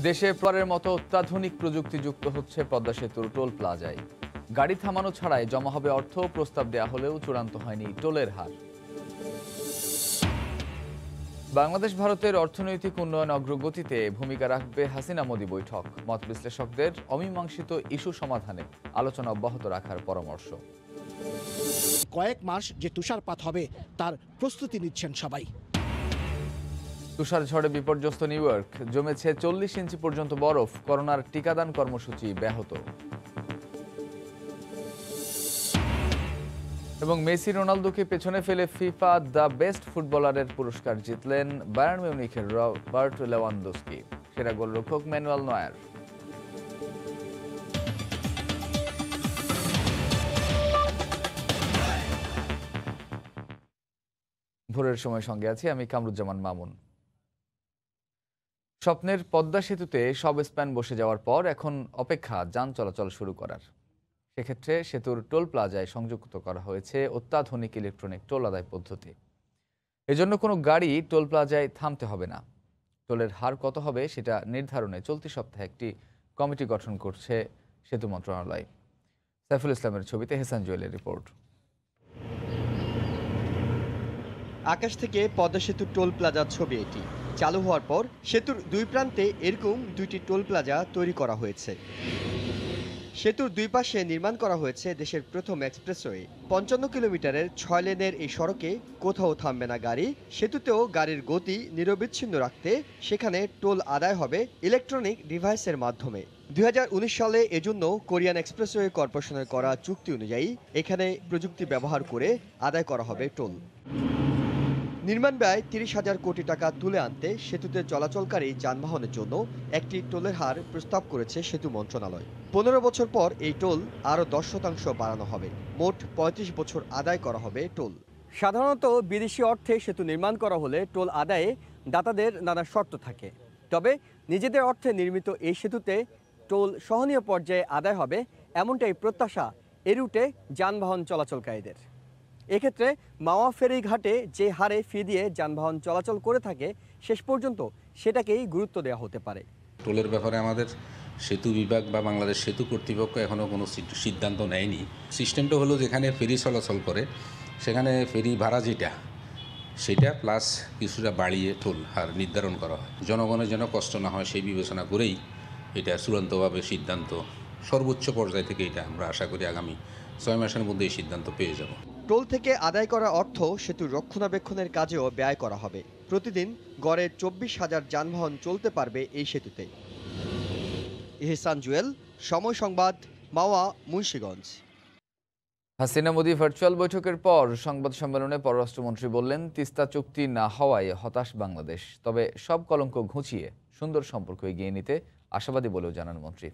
দেশে প্রবারের মতো অত্যাধুনিক প্রযুক্তি যুক্ত হচ্ছে পদ্মা সেতুর টোল প্লাজায়। গাড়ি থামানো ছাড়াই জমা হবে অর্থ। প্রস্তাব দেয়া হলেও চূড়ান্ত হয়নি টোলের হার। বাংলাদেশ ভারতের অর্থনৈতিক উন্নয়ন অগ্রগতিতে ভূমিকা রাখবে হাসিনা মোদি বৈঠক। মত বিশ্লেষকদের অমীমাংসিত ইস্যু সমাধানে আলোচনা অব্যাহত রাখার পরামর্শ। কয়েক মাস যে তুষারপাত হবে তার প্রস্তুতি নিচ্ছেন সবাই। তুষার ঝড়ে বিপর্যস্ত নিউ ইয়র্ক, জমেছে 40 ইঞ্চি পর্যন্ত বরফ। করোনার টিকাদান কর্মসূচি ব্যাহত। এবং মেসি রোনালদোকে পেছনে ফেলে ফিফা দ্য বেস্ট ফুটবলারের পুরস্কার জিতলেন বায়ার্ন মিউনিখের রবার্ট লেভানডস্কি। সেরা গোলরক্ষক ম্যানুয়েল নয়ার। ভোরের সময় সঙ্গে আছি আমি কামরুজ্জামান মামুন। স্বপ্নের পদ্মা সেতুতে সব স্প্যান বসে যাওয়ার পর এখন অপেক্ষা যান চলাচল শুরু করার। সেক্ষেত্রে সেতুর টোল প্লাজায় সংযুক্ত করা হয়েছে অত্যাধুনিক ইলেকট্রনিক টোল আদায় পদ্ধতি। এজন্য কোনো গাড়ি টোল প্লাজায় থামতে হবে না। টোলের হার কত হবে সেটা নির্ধারণে চলতি সপ্তাহে একটি কমিটি গঠন করছে সেতু মন্ত্রণালয়। সাইফুল ইসলামের ছবিতে হেসান জুয়েলের রিপোর্ট। আকাশ থেকে পদ্মা সেতুর টোল প্লাজার ছবি এটি। চালু হওয়ার পর সেতুর দুই প্রান্তে এরকম দুইটি টোল প্লাজা তৈরি করা হয়েছে। সেতুর দুই পাশে নির্মাণ করা হয়েছে দেশের প্রথম এক্সপ্রেসওয়ে। 55 কিলোমিটারের 6 লেনের এই সড়কে কোথাও থামবে না গাড়ি। সেতুতেও গাড়ির গতি নিরবিচ্ছিন্ন রাখতে সেখানে টোল আদায় হবে ইলেকট্রনিক ডিভাইসের মাধ্যমে। 2019 সালে এজন্য কোরিয়ান এক্সপ্রেসওয়ে কর্পোরেশনের করা চুক্তি অনুযায়ী এখানে প্রযুক্তি ব্যবহার করে আদায় করা হবে টোল। নির্মাণ ব্যয় 30,000 কোটি টাকা তুলে আনতে সেতুতে চলাচলকারী যানবাহনের জন্য একটি টোলের হার প্রস্তাব করেছে সেতু মন্ত্রণালয়। 15 বছর পর এই টোল আরও 10% বাড়ানো হবে। মোট 35 বছর আদায় করা হবে টোল। সাধারণত বিদেশি অর্থে সেতু নির্মাণ করা হলে টোল আদায়ে দাতাদের নানা শর্ত থাকে। তবে নিজেদের অর্থে নির্মিত এই সেতুতে টোল সহনীয় পর্যায়ে আদায় হবে এমনটাই প্রত্যাশা এ রুটে যানবাহন চলাচলকারীদের। এক্ষেত্রে মাওয়া ফেরি ঘাটে যে হারে ফি দিয়ে যানবাহন চলাচল করে থাকে শেষ পর্যন্ত সেটাকেই গুরুত্ব দেওয়া হতে পারে। টোলের ব্যাপারে আমাদের সেতু বিভাগ বা বাংলাদেশ সেতু কর্তৃপক্ষ এখনও কোনো সিদ্ধান্ত নেয়নি। সিস্টেমটা হলো যেখানে ফেরি চলাচল করে সেখানে ফেরি ভাড়া যেটা সেটা প্লাস কিছুটা বাড়িয়ে টোল হার নির্ধারণ করা হয়। জনগণের যেন কষ্ট না হয় সেই বিবেচনা করেই এটা চূড়ান্তভাবে সিদ্ধান্ত সর্বোচ্চ পর্যায় থেকে এটা আমরা আশা করি আগামী 6 মাসের মধ্যে এই সিদ্ধান্ত পেয়ে যাব। টোল থেকে আদায় করা অর্থ সেতুর রক্ষণাবেক্ষণের কাজেও ব্যয় করা হবে। প্রতিদিন গড়ে 24,000 যানবাহন চলতে পারবে এই সেতুতে। ইহসান জুয়েল, সময় সংবাদ, মাওয়া, মুন্সিগঞ্জ। হাসিনা মোদি ভার্চুয়াল বৈঠকের পর সংবাদ সম্মেলনে পররাষ্ট্রমন্ত্রী বললেন, তিস্তা চুক্তি না হওয়ায় হতাশ বাংলাদেশ, তবে সব কলঙ্ক ঘুচিয়ে সুন্দর সম্পর্ক এগিয়ে নিতে আশাবাদী বলেও জানান মন্ত্রী।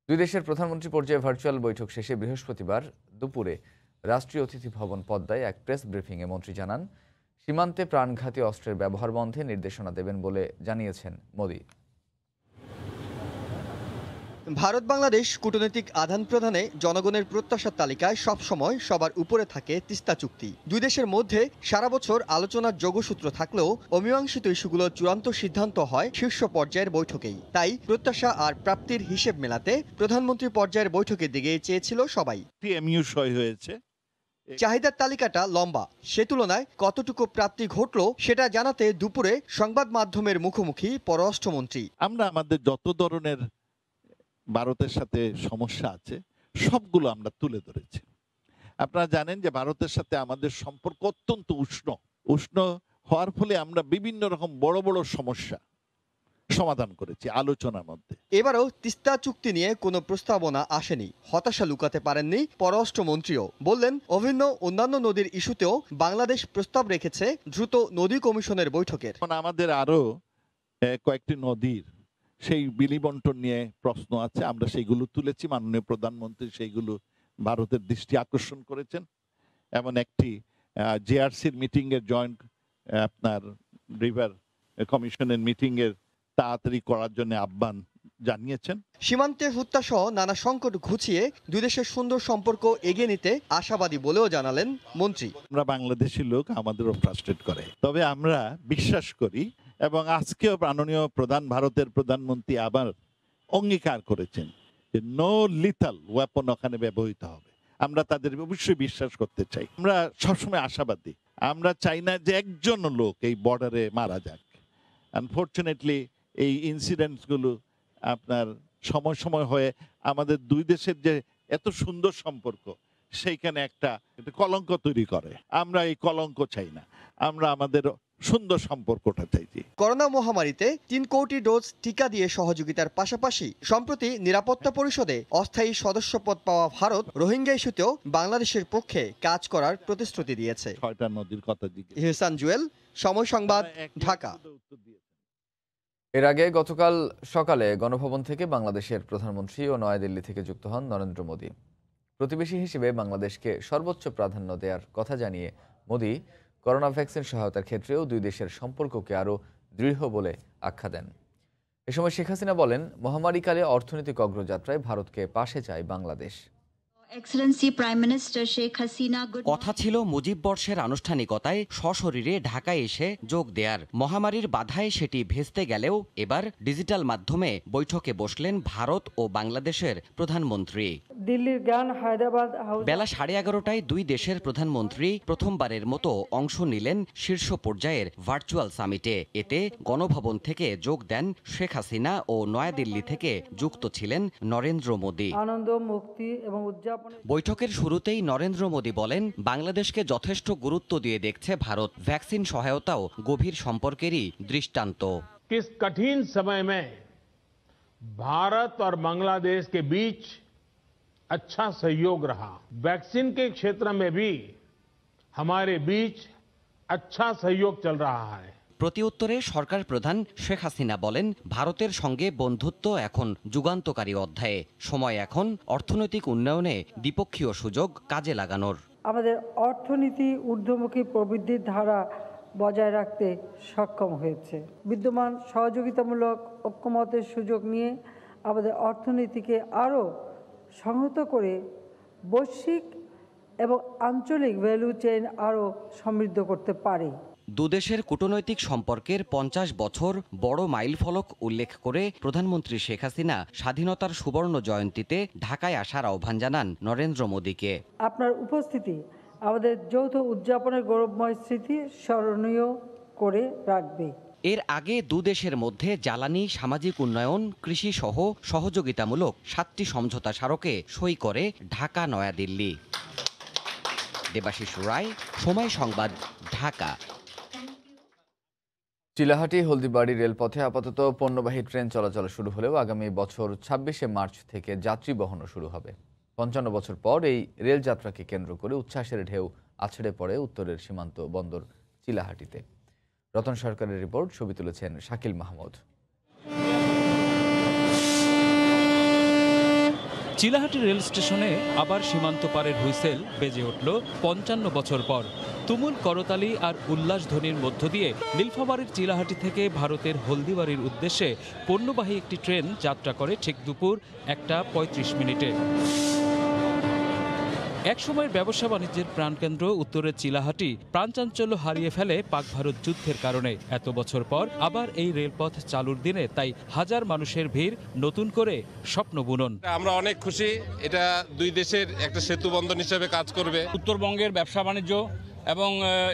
দুই দেশের প্রধানমন্ত্রী পর্যায়ে ভার্চুয়াল বৈঠক শেষে বৃহস্পতিবার দুপুরে রাষ্ট্রীয় অতিথি ভবন পদ্মায় এক প্রেস ব্রিফিংয়ে মন্ত্রী জানান, সীমান্তে প্রাণঘাতী অস্ত্রের ব্যবহার বন্ধে নির্দেশনা দেবেন বলে জানিয়েছেন মোদি। ভারত বাংলাদেশ কূটনৈতিক আদান প্রদানে জনগণের প্রত্যাশার তালিকায় সবসময় সবার উপরে থাকে তিস্তা চুক্তি। দুই দেশের মধ্যে সারা বছর আলোচনার যোগসূত্র থাকলেও অমীমাংসিত ইস্যুগুলো চূড়ান্ত সিদ্ধান্ত হয় শীর্ষ পর্যায়ের বৈঠকেই। তাই প্রত্যাশা আর প্রাপ্তির হিসেব মেলাতে প্রধানমন্ত্রী পর্যায়ের বৈঠকের দিকে চেয়েছিল সবাই। হয়েছে, চাহিদার তালিকাটা লম্বা, সে তুলনায় কতটুকু প্রাপ্তি ঘটল সেটা জানাতে দুপুরে সংবাদ মাধ্যমের মুখোমুখি পররাষ্ট্রমন্ত্রী। আমরা আমাদের যত ধরনের ভারতের সাথে সমস্যা আছে সবগুলো আমরা তুলে ধরেছি। আপনারা জানেন যে ভারতের সাথে আমাদের সম্পর্ক অত্যন্ত উষ্ণ হওয়ার ফলে আমরা বিভিন্ন রকম বড় বড় সমস্যা সমাধান করেছি আলোচনার মধ্যে। এবারও তিস্তা চুক্তি নিয়ে কোনো প্রস্তাবনা আসেনি। হতাশা লুকাতে পারেননি পররাষ্ট্রমন্ত্রীও। বললেন, অভিন্ন অন্যান্য নদীর ইস্যুতেও বাংলাদেশ প্রস্তাব রেখেছে দ্রুত নদী কমিশনের বৈঠকের। আমাদের আরো কয়েকটি নদীর সেই বিলি বন্টন নিয়ে প্রশ্ন আছে, আমরা সেইগুলো তুলেছি। মাননীয় প্রধানমন্ত্রী সেইগুলো ভারতের দৃষ্টি আকর্ষণ করেছেন। এমন একটি জেআরসির মিটিং এর জয়েন্ট আপনার রিভার কমিশনের মিটিং এর তাড়াতাড়ি করার জন্য আহ্বান জানিয়েছেন। সীমান্তে হত্যা সহ নানা সংকট ঘুচিয়ে দুই দেশের সুন্দর সম্পর্ক এগিয়ে নিতে আশাবাদী বলেও জানালেন মন্ত্রী। আমরা বাংলাদেশি লোক, আমাদেরও ফ্রাস্ট্রেট করে, তবে আমরা বিশ্বাস করি এবং আজকেও মাননীয় ভারতের প্রধানমন্ত্রী আবার অঙ্গীকার করেছেন যে নো লিথাল ওয়েপন ওখানে ব্যবহৃত হবে। আমরা তাদের অবশ্যই বিশ্বাস করতে চাই। আমরা সবসময় আশাবাদী। আমরা চাই না যে একজন লোক এই বর্ডারে মারা যাক। আনফরচুনেটলি এই ইনসিডেন্টসগুলো আপনার সময় সময় হয়ে আমাদের দুই দেশের যে এত সুন্দর সম্পর্ক সেইখানে একটা কলঙ্ক তৈরি করে। আমরা এই কলঙ্ক চাই না, আমরা আমাদের সুন্দর সম্পর্কটা চাইছি। করোনা মহামারীতে 3 কোটি ডোজ টিকা দিয়ে সহযোগিতার পাশাপাশি সম্প্রতি নিরাপত্তা পরিষদে অস্থায়ী সদস্যপদ পাওয়া ভারত রোহিঙ্গা ইস্যুতেও বাংলাদেশের পক্ষে কাজ করার প্রতিশ্রুতি দিয়েছে। 6টা নদীর কথা জিজ্ঞেস। ইহসান জুয়েল, সময় সংবাদ, ঢাকা। এর আগে গতকাল সকালে গণভবন থেকে বাংলাদেশের প্রধানমন্ত্রী ও নয়াদিল্লি থেকে যুক্ত হন নরেন্দ্র মোদী। প্রতিবেশী হিসেবে বাংলাদেশকে সর্বোচ্চ প্রাধান্য দেওয়ার কথা জানিয়ে মোদী করোনা ভ্যাকসিন সহায়তার ক্ষেত্রেও দুই দেশের সম্পর্ককে আরও দৃঢ় বলে আখ্যা দেন। এ সময় শেখ হাসিনা বলেন, মহামারীকালে অর্থনৈতিক অগ্রযাত্রায় ভারতকে পাশে চায় বাংলাদেশ। কথা ছিল মুজিব বর্ষের আনুষ্ঠানিকতায় সশরীরে ঢাকায় এসে যোগ দেয়ার। মহামারীর বাধায় সেটি ভেস্তে গেলেও এবার ডিজিটাল মাধ্যমে বৈঠকে বসলেন ভারত ও বাংলাদেশের প্রধানমন্ত্রী। দিল্লির জ্ঞান হায়দ্রাবাদ বেলা 11:30টায় দুই দেশের প্রধানমন্ত্রী প্রথমবারের মতো অংশ নিলেন শীর্ষ পর্যায়ের ভার্চুয়াল সামিটে। এতে গণভবন থেকে যোগ দেন শেখ হাসিনা ও নয়াদিল্লি থেকে যুক্ত ছিলেন নরেন্দ্র মোদী। আনন্দ, মুক্তি এবং উদযাপন। বৈঠকের শুরুতেই নরেন্দ্র মোদী বলেন, বাংলাদেশকে যথেষ্ট গুরুত্ব দিয়ে দেখছে ভারত। ভ্যাকসিন সহায়তাও গভীর সম্পর্কেরই দৃষ্টান্ত। किस कठिन समय में भारत और बांग्लादेश के बीच अच्छा सहयोग रहा। वैक्सीन के क्षेत्र में भी हमारे बीच अच्छा सहयोग चल रहा है। প্রতিউত্তরে সরকার প্রধান শেখ হাসিনা বলেন, ভারতের সঙ্গে বন্ধুত্ব এখন যুগান্তকারী অধ্যায়ে। সময় এখন অর্থনৈতিক উন্নয়নে দ্বিপক্ষীয় সুযোগ কাজে লাগানোর। আমাদের অর্থনীতি ঊর্ধ্বমুখী প্রবৃদ্ধির ধারা বজায় রাখতে সক্ষম হয়েছে। বিদ্যমান সহযোগিতামূলক ঐক্যমতের সুযোগ নিয়ে আমাদের অর্থনীতিকে আরও সংহত করে বৈশ্বিক এবং আঞ্চলিক ভ্যালু চেইন আরও সমৃদ্ধ করতে পারে। দুদেশের কূটনৈতিক সম্পর্কের 50 বছর বড় মাইলফলক উল্লেখ করে প্রধানমন্ত্রী শেখ হাসিনা স্বাধীনতার সুবর্ণ জয়ন্তীতে ঢাকায় আসার আহ্বান জানান নরেন্দ্র মোদীকে। আপনার উপস্থিতি আমাদের যৌথ উদযাপনের গৌরবময় স্মৃতি স্মরণীয় করে রাখবে। এর আগে দুদেশের মধ্যে জ্বালানি, সামাজিক উন্নয়ন, কৃষি সহ সহযোগিতামূলক 7টি সমঝোতা স্মারকে সই করে ঢাকা নয়াদিল্লি। দেবাশিস রায়, সময় সংবাদ, ঢাকা। চিলাহাটি হলদিবাড়ি রেলপথে আপাতত পণ্যবাহী ট্রেন চলাচল শুরু হলেও আগামী বছর 26শে মার্চ থেকে যাত্রী বহনও শুরু হবে। 55 বছর পর এই রেলযাত্রাকে কেন্দ্র করে উচ্ছ্বাসের ঢেউ আছড়ে পড়ে উত্তরের সীমান্ত বন্দর চিলাহাটিতে। রতন সরকারের রিপোর্ট, ছবি তুলেছেন শাকিল মাহমুদ। চিলাহাটি রেল স্টেশনে আবার সীমান্ত পারের হুইসেল বেজে উঠল 55 বছর পর। তুমুল করতালি আর উল্লাসধ্বনির মধ্য দিয়ে নীলফামারীর চিলাহাটি থেকে ভারতের হলদিবাড়ির উদ্দেশ্যে পণ্যবাহী একটি ট্রেন যাত্রা করে ঠিক দুপুর 1:35 একসময়ের ব্যবসা বাণিজ্যের প্রাণকেন্দ্র উত্তরের চিলাহাটি প্রাণচাঞ্চল্য হারিয়ে ফেলে পাক ভারত যুদ্ধের কারণে। এত বছর পর আবার এই রেলপথ চালুর দিনে তাই হাজার মানুষের ভিড়, নতুন করে স্বপ্ন বুনন। আমরা অনেক খুশি, এটা দুই দেশের একটা সেতু বন্ধন হিসেবে কাজ করবে। উত্তরবঙ্গের ব্যবসা বাণিজ্য এবং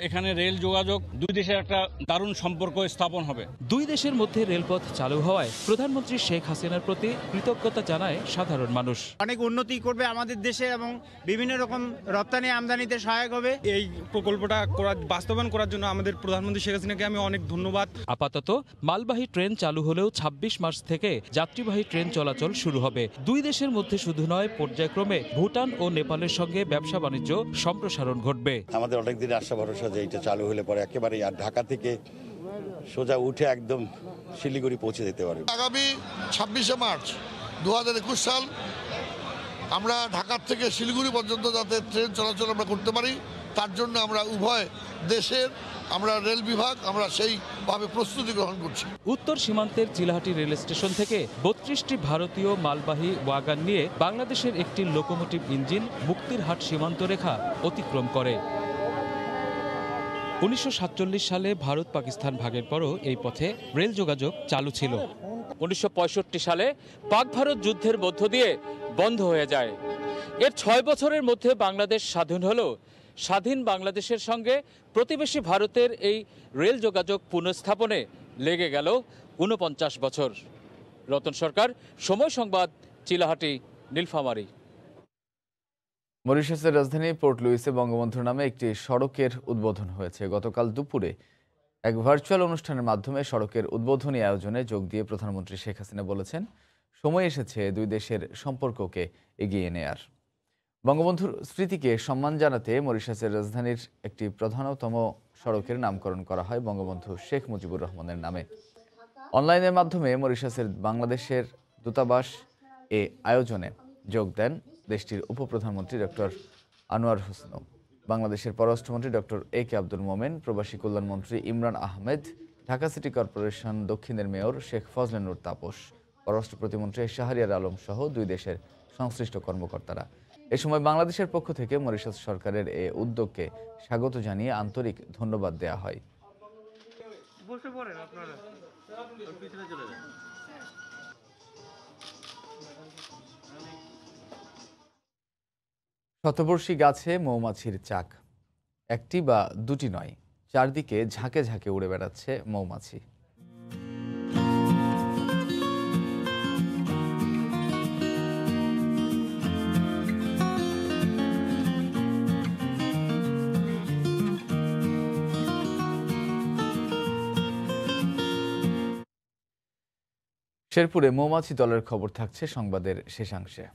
এখানে রেল যোগাযোগ, দুই দেশের একটা দারুণ সম্পর্ক স্থাপন হবে। দুই দেশের মধ্যে রেলপথ চালু হওয়ায় প্রধানমন্ত্রী শেখ হাসিনার প্রতি কৃতজ্ঞতা জানায় সাধারণ মানুষ। অনেক উন্নতি করবে আমাদের দেশে এবং বিভিন্ন রকম রপ্তানি আমদানিতে সহায়ক হবে। এই প্রকল্পটা বাস্তবায়ন করার জন্য আমাদের প্রধানমন্ত্রী শেখ হাসিনাকে আমি অনেক ধন্যবাদ। আপাতত মালবাহী ট্রেন চালু হলেও 26 মার্চ থেকে যাত্রীবাহী ট্রেন চলাচল শুরু হবে। দুই দেশের মধ্যে শুধু নয়, পর্যায়ক্রমে ভুটান ও নেপালের সঙ্গে ব্যবসা বাণিজ্য সম্প্রসারণ ঘটবে। আমাদের অনেক দিন আশা ভরসা যে এটা চালু হলে পরে একেবারে আর ঢাকা থেকে সোজা উঠে একদম শিলিগুড়ি পৌঁছে দিতে পারবে। আগামী 26শে মার্চ 2021 সাল আমরা ঢাকা থেকে শিলিগুড়ি পর্যন্ত যাতে ট্রেন চলাচল আমরা করতে পারি, তার জন্য আমরা উভয় দেশের আমরা রেল বিভাগ আমরা সেইভাবে প্রস্তুতি গ্রহণ করছি। উত্তর সীমান্তের চিলাহাটি রেল স্টেশন থেকে 32টি ভারতীয় মালবাহী ওয়াগন নিয়ে বাংলাদেশের একটি লোকোমোটিভ ইঞ্জিন মুক্তিরহাট সীমান্ত রেখা অতিক্রম করে। 1947 সালে ভারত পাকিস্তান ভাগের পরও এই পথে রেল যোগাযোগ চালু ছিল। 1965 সালে পাক ভারত যুদ্ধের মধ্য দিয়ে বন্ধ হয়ে যায়। এর 6 বছরের মধ্যে বাংলাদেশ স্বাধীন হলো। স্বাধীন বাংলাদেশের সঙ্গে প্রতিবেশী ভারতের এই রেল যোগাযোগ পুনঃস্থাপনে লেগে গেল 49 বছর। রতন সরকার, সময় সংবাদ, চিলাহাটি, নীলফামারী। মরিশাসের রাজধানী পোর্ট লুইসে বঙ্গবন্ধুর নামে একটি সড়কের উদ্বোধন হয়েছে। গতকাল দুপুরে এক ভার্চুয়াল অনুষ্ঠানের মাধ্যমে সড়কের উদ্বোধনী আয়োজনে যোগ দিয়ে প্রধানমন্ত্রী শেখ হাসিনা বলেছেন, সময় এসেছে দুই দেশের সম্পর্ককে এগিয়ে নেয়ার। বঙ্গবন্ধুর স্মৃতিকে সম্মান জানাতে মরিশাসের রাজধানীর একটি প্রধানতম সড়কের নামকরণ করা হয় বঙ্গবন্ধু শেখ মুজিবুর রহমানের নামে। অনলাইনের মাধ্যমে মরিশাসের বাংলাদেশের দূতাবাস এ আয়োজনে যোগ দেন দেশটির উপপ্রধানমন্ত্রী ডক্টর আনোয়ার হোসেন, বাংলাদেশের পররাষ্ট্রমন্ত্রী ডক্টর এ.কে আব্দুল মোমেন, প্রবাসী কল্যাণমন্ত্রী ইমরান আহমেদ, ঢাকা সিটি কর্পোরেশন দক্ষিণের মেয়র শেখ ফজলে নূর তাপস, পররাষ্ট্র প্রতিমন্ত্রী শাহরিয়ার আলম সহ দুই দেশের সংশ্লিষ্ট কর্মকর্তারা। এ সময় বাংলাদেশের পক্ষ থেকে মরিশাস সরকারের এ উদ্যোগকে স্বাগত জানিয়ে আন্তরিক ধন্যবাদ দেওয়া হয়। শতবর্ষী গাছে মৌমাছির চাক, একটি বা দুটি নয়, চারদিকে ঝাঁকে ঝাঁকে উড়ে বেড়াচ্ছে মৌমাছি। শেরপুরে মৌমাছি দলের খবর থাকছে সংবাদের শেষাংশে।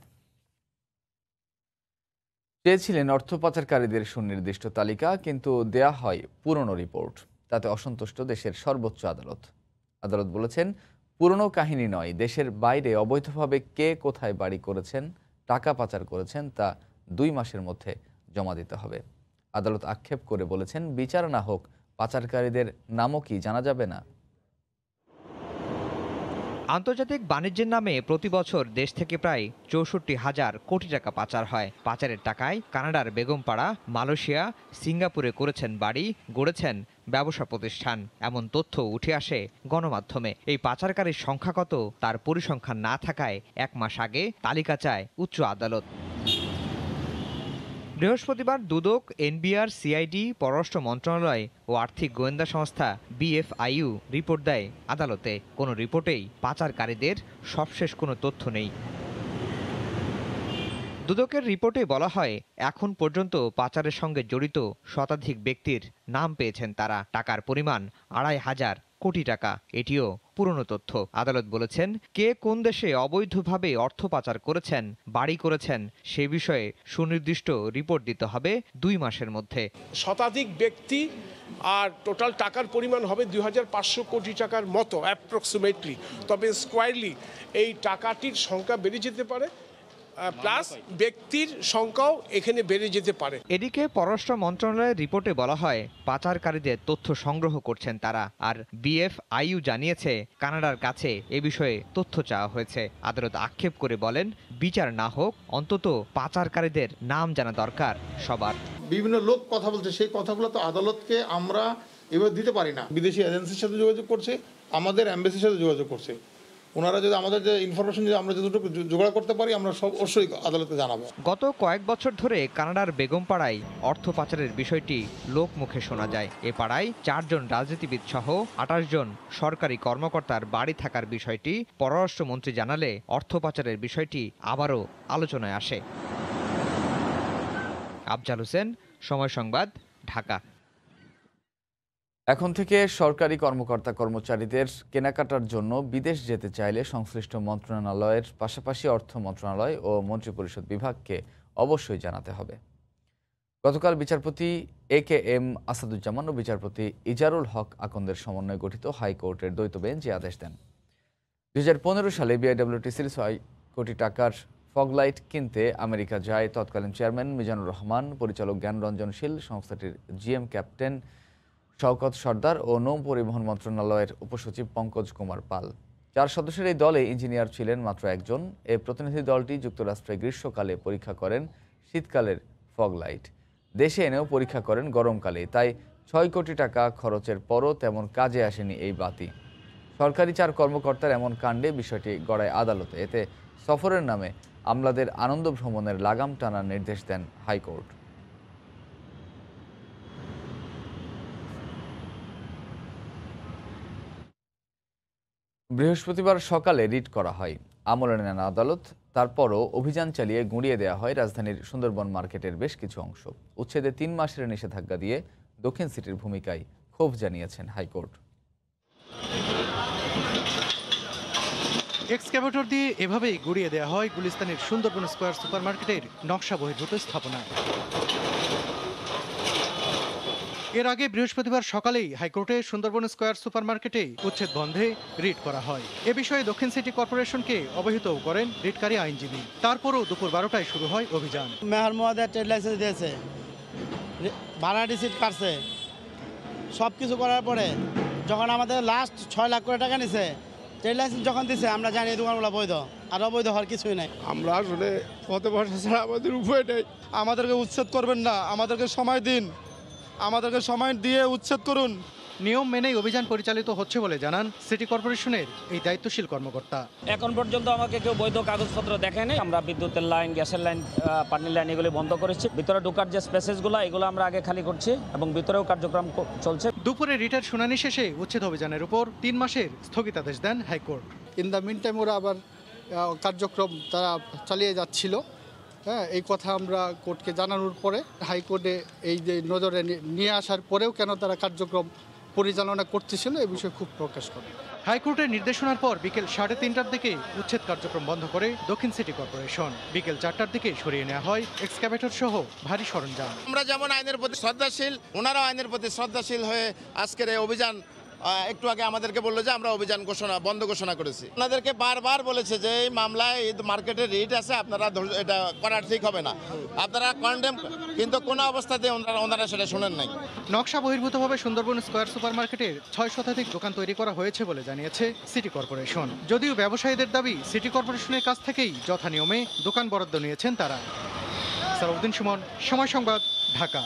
চেয়েছিলেন অর্থ পাচারকারীদের সুনির্দিষ্ট তালিকা, কিন্তু দেয়া হয় পুরনো রিপোর্ট। তাতে অসন্তুষ্ট দেশের সর্বোচ্চ আদালত। আদালত বলেছেন, পুরনো কাহিনী নয়, দেশের বাইরে অবৈধভাবে কে কোথায় বাড়ি করেছেন, টাকা পাচার করেছেন তা 2 মাসের মধ্যে জমা দিতে হবে। আদালত আক্ষেপ করে বলেছেন, বিচার না হোক, পাচারকারীদের নামও কি জানা যাবে না? আন্তর্জাতিক বাণিজ্যের নামে প্রতি বছর দেশ থেকে প্রায় ৬৪,০০০ কোটি টাকা পাচার হয়। পাচারের টাকায় কানাডার বেগমপাড়া, মালয়েশিয়া, সিঙ্গাপুরে করেছেন বাড়ি, গড়েছেন ব্যবসা প্রতিষ্ঠান, এমন তথ্য উঠে আসে গণমাধ্যমে। এই পাচারকারীর সংখ্যা কত তার পরিসংখ্যান না থাকায় 1 মাস আগে তালিকা চায় উচ্চ আদালত। বৃহস্পতিবার দুদক, এনবিআর, সিআইডি, পররাষ্ট্র মন্ত্রণালয় ও আর্থিক গোয়েন্দা সংস্থা বিএফআইইউ রিপোর্ট দেয় আদালতে। কোনো রিপোর্টেই পাচারকারীদের সবশেষ কোনো তথ্য নেই। দুদকের রিপোর্টে বলা হয়, এখন পর্যন্ত পাচারের সঙ্গে জড়িত শতাধিক ব্যক্তির নাম পেয়েছেন তারা। টাকার পরিমাণ 2,500 কোটি টাকা। এটিও পুরনো তথ্য। আদালত বলেছেন, কে কোন দেশে অবৈধভাবে অর্থ পাচার করেছেন, বাড়ি করেছেন, সে বিষয়ে সুনির্দিষ্ট রিপোর্ট দিতে হবে 2 মাসের মধ্যে। শতাধিক ব্যক্তি আর টোটাল টাকার পরিমাণ হবে 2,500 কোটি টাকার মতো অ্যাপ্রক্সিমেটলি। তবে স্কোয়ারলি এই টাকাটির সংখ্যা বেড়ে যেতে পারে, প্লাস ব্যক্তির সংখ্যাও এখানে বেড়ে যেতে পারে। এদিকে পররাষ্ট্র মন্ত্রণালয়ের রিপোর্টে বলা হয়, পাচারকারীদের তথ্য সংগ্রহ করছেন তারা। আর বিএফআইইউ জানিয়েছে, কানাডার কাছে এ বিষয়ে তথ্য চাওয়া হয়েছে। আদালত আক্ষেপ করে বলেন, বিচার না হোক, অন্তত পাচারকারীদের নাম জানা দরকার সবার। বিভিন্ন লোক কথা বলছে, সেই কথাগুলো তো আদালতকে আমরা এবার দিতে পারি না। বিদেশি এজেন্সির সাথে যোগাযোগ করছে, আমাদের এমবাসির সাথে যোগাযোগ করছে। ওনারা যদি আমাদের যে ইনফরমেশন যদি আমরা যতটুকু জোগাড় করতে পারি, আমরা সব অবশ্যই আদালতে জানাবো। গত কয়েক বছর ধরে কানাডার বেগমপাড়ায় অর্থ পাচারের বিষয়টি লোকমুখে শোনা যায়। এ পাড়ায় 4 জন রাজনীতিবিদ সহ 28 জন সরকারি কর্মকর্তার বাড়ি থাকার বিষয়টি পররাষ্ট্রমন্ত্রী জানালে অর্থ পাচারের বিষয়টি আবারও আলোচনায় আসে। আফজাল হোসেন, সময় সংবাদ, ঢাকা। এখন থেকে সরকারি কর্মকর্তা কর্মচারীদের কেনাকাটার জন্য বিদেশ যেতে চাইলে সংশ্লিষ্ট মন্ত্রণালয়ের পাশাপাশি অর্থ মন্ত্রণালয় ও মন্ত্রিপরিষদ বিভাগকে অবশ্যই জানাতে হবে। গতকাল বিচারপতি এ.কে.এম. আসাদুজ্জামান ও বিচারপতি ইজারুল হক আকন্দের সমন্বয়ে গঠিত হাইকোর্টের দ্বৈত বেঞ্চ এ আদেশ দেন। 2015 সালে বিআইডব্লিউটিসির 6 কোটি টাকার ফগলাইট কিনতে আমেরিকা যায় তৎকালীন চেয়ারম্যান মিজানুর রহমান, পরিচালক জ্ঞানরঞ্জন শীল, সংস্থাটির জিএম ক্যাপ্টেন শওকত সর্দার ও নৌ পরিবহন মন্ত্রণালয়ের উপসচিব পঙ্কজ কুমার পাল। 4 সদস্যের এই দলে ইঞ্জিনিয়ার ছিলেন মাত্র 1 জন। এই প্রতিনিধি দলটি যুক্তরাষ্ট্রে গ্রীষ্মকালে পরীক্ষা করেন শীতকালের ফগলাইট, দেশে এনেও পরীক্ষা করেন গরমকালে। তাই 6 কোটি টাকা খরচের পরও তেমন কাজে আসেনি এই বাতি। সরকারি 4 কর্মকর্তার এমন কাণ্ডে বিষয়টি গড়ায় আদালতে। এতে সফরের নামে আমলাদের আনন্দ ভ্রমণের লাগাম টানার নির্দেশ দেন হাইকোর্ট। বৃহস্পতিবার সকালে রিট করা হয়, আমলে নেন আদালত। তারপরও অভিযান চালিয়ে গুঁড়িয়ে দেওয়া হয় রাজধানীর সুন্দরবন মার্কেটের বেশ কিছু অংশ। উচ্ছেদে 3 মাসের নিষেধাজ্ঞা দিয়ে দক্ষিণ সিটির ভূমিকায় ক্ষোভ জানিয়েছেন হাইকোর্ট। এক্সক্যাভেটর দিয়ে এভাবেই গুঁড়িয়ে দেওয়া হয় গুলিস্তানের সুন্দরবন স্কয়ার সুপারমার্কেটের নকশা বহির্ভূত স্থাপনা। এর আগে বৃহস্পতিবার সকালেই হাইকোর্টে সুন্দরবন স্কয়ার সুপারমার্কেটে উচ্ছেদ বন্ধে রিট করা হয়। এ বিষয়ে দক্ষিণ সিটি কর্পোরেশনকে অবহিত করেন রিটকারী আইনজীবী। তারপরও দুপুর 12টায় শুরু হয় অভিযান। মেহর মোয়াদের ট্রেড লাইসেন্স দিয়েছে, ভাড়া রিসিট কাটছে, সব কিছু করার পরে যখন আমাদের লাস্ট 6 লাখ করে টাকা নিছে, ট্রেড লাইসেন্স যখন দিছে আমরা জানি এই দোকানগুলো বৈধ, আর অবৈধ হওয়ার কিছুই নাই। আমরা আসলে পথে বসা ছাড়া আমাদের উপায় নেই। আমাদেরকে উচ্ছেদ করবেন না, আমাদেরকে সময় দিন, আমাদেরকে সময় দিয়ে উচ্ছেদ করুন। নিয়ম মেনেই অভিযান পরিচালিত হচ্ছে বলে জানান সিটি কর্পোরেশনের এই দায়িত্বশীল কর্মকর্তা। এখন পর্যন্ত আমাকে কেউ বৈধ কাগজপত্র দেখায়নি। আমরা বিদ্যুতের লাইন, গ্যাসের লাইন, পানির লাইন এগুলি বন্ধ করেছি। ভিতরে ঢোকার যে স্পেসেসগুলো এগুলো আমরা আগে খালি করছি এবং ভিতরেও কার্যক্রম চলছে। দুপুরে রিটের শুনানি শেষে উচ্ছেদ অভিযানের উপর 3 মাসের স্থগিতাদেশ দেন high court. In the mean time ওরা আবার কার্যক্রম তারা চালিয়ে যাচ্ছিল। হ্যাঁ, এই কথা আমরা কোর্টকে জানানোর পরে হাইকোর্টে এই যে নজরে নিয়ে আসার পরেও কেন তারা কার্যক্রম পরিচালনা করতেছিল এই বিষয়ে খুব প্রকাশ করে। হাইকোর্টের নির্দেশনার পর বিকেল 3:30টার দিকে উচ্ছেদ কার্যক্রম বন্ধ করে দক্ষিণ সিটি কর্পোরেশন। বিকেল 4টার দিকে সরিয়ে নেওয়া হয় এক্সক্যাভেটর সহ ভারী সরঞ্জাম। আমরা যেমন আইনের প্রতি শ্রদ্ধাশীল, ওনারাও আইনের প্রতি শ্রদ্ধাশীল হয়ে আজকের এই অভিযান, একটু আগে আমাদেরকে বললো যে আমরা অভিযান বন্ধ ঘোষণা করেছি। ওনাদেরকে বারবার বলেছে যে এই মামলায় মার্কেটে রিট আছে, আপনারা এটা করা ঠিক হবে না, আপনারা কন্ডেম, কিন্তু কোনো অবস্থাতে ওনারা সেটা শোনেন নাই। নকশা বহির্ভূতভাবে সুন্দরবন স্কয়ার সুপারমার্কেটের 6 শতাধিক দোকান তৈরি করা হয়েছে বলে জানিয়েছে সিটি কর্পোরেশন। যদিও ব্যবসায়ীদের দাবি সিটি কর্পোরেশনের কাছ থেকেই যথা নিয়মে দোকান বরাদ্দ নিয়েছেন তারা। সালাউদ্দিন সুমন, সময় সংবাদ, ঢাকা।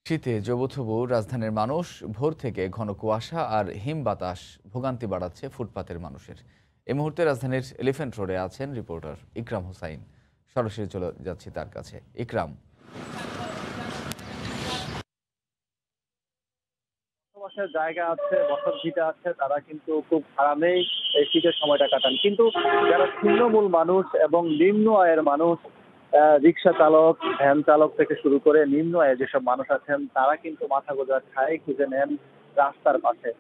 শীতে জবুথবু রাজধানীর মানুষ, ভোর থেকে ঘন কুয়াশা আর হিম বাতাস ভোগান্তি বাড়াচ্ছে ফুটপাতের মানুষের। এই মুহূর্তে রাজধানীর এলিফ্যান্ট রোডে আছেন রিপোর্টার ইকরাম হোসাইন। সরাসরি চলে যাচ্ছি তার কাছে। ইকরাম, বসবাসের জায়গা আছে, বসত ভিটা আছে, তারা কিন্তু খুব আরামেই এই শীতের সময়টা কাটান। কিন্তু যারা ছিন্নমূল মানুষ এবং নিম্ন আয়ের মানুষ, রিক্সা চালক, ভ্যান চালক থেকে শুরু করে নিম্ন আয়ের যেসব মানুষ আছেন, তারা কিন্তু মাথা গোঁজার ঠাঁই খুঁজে নেন রাস্তার পাশে।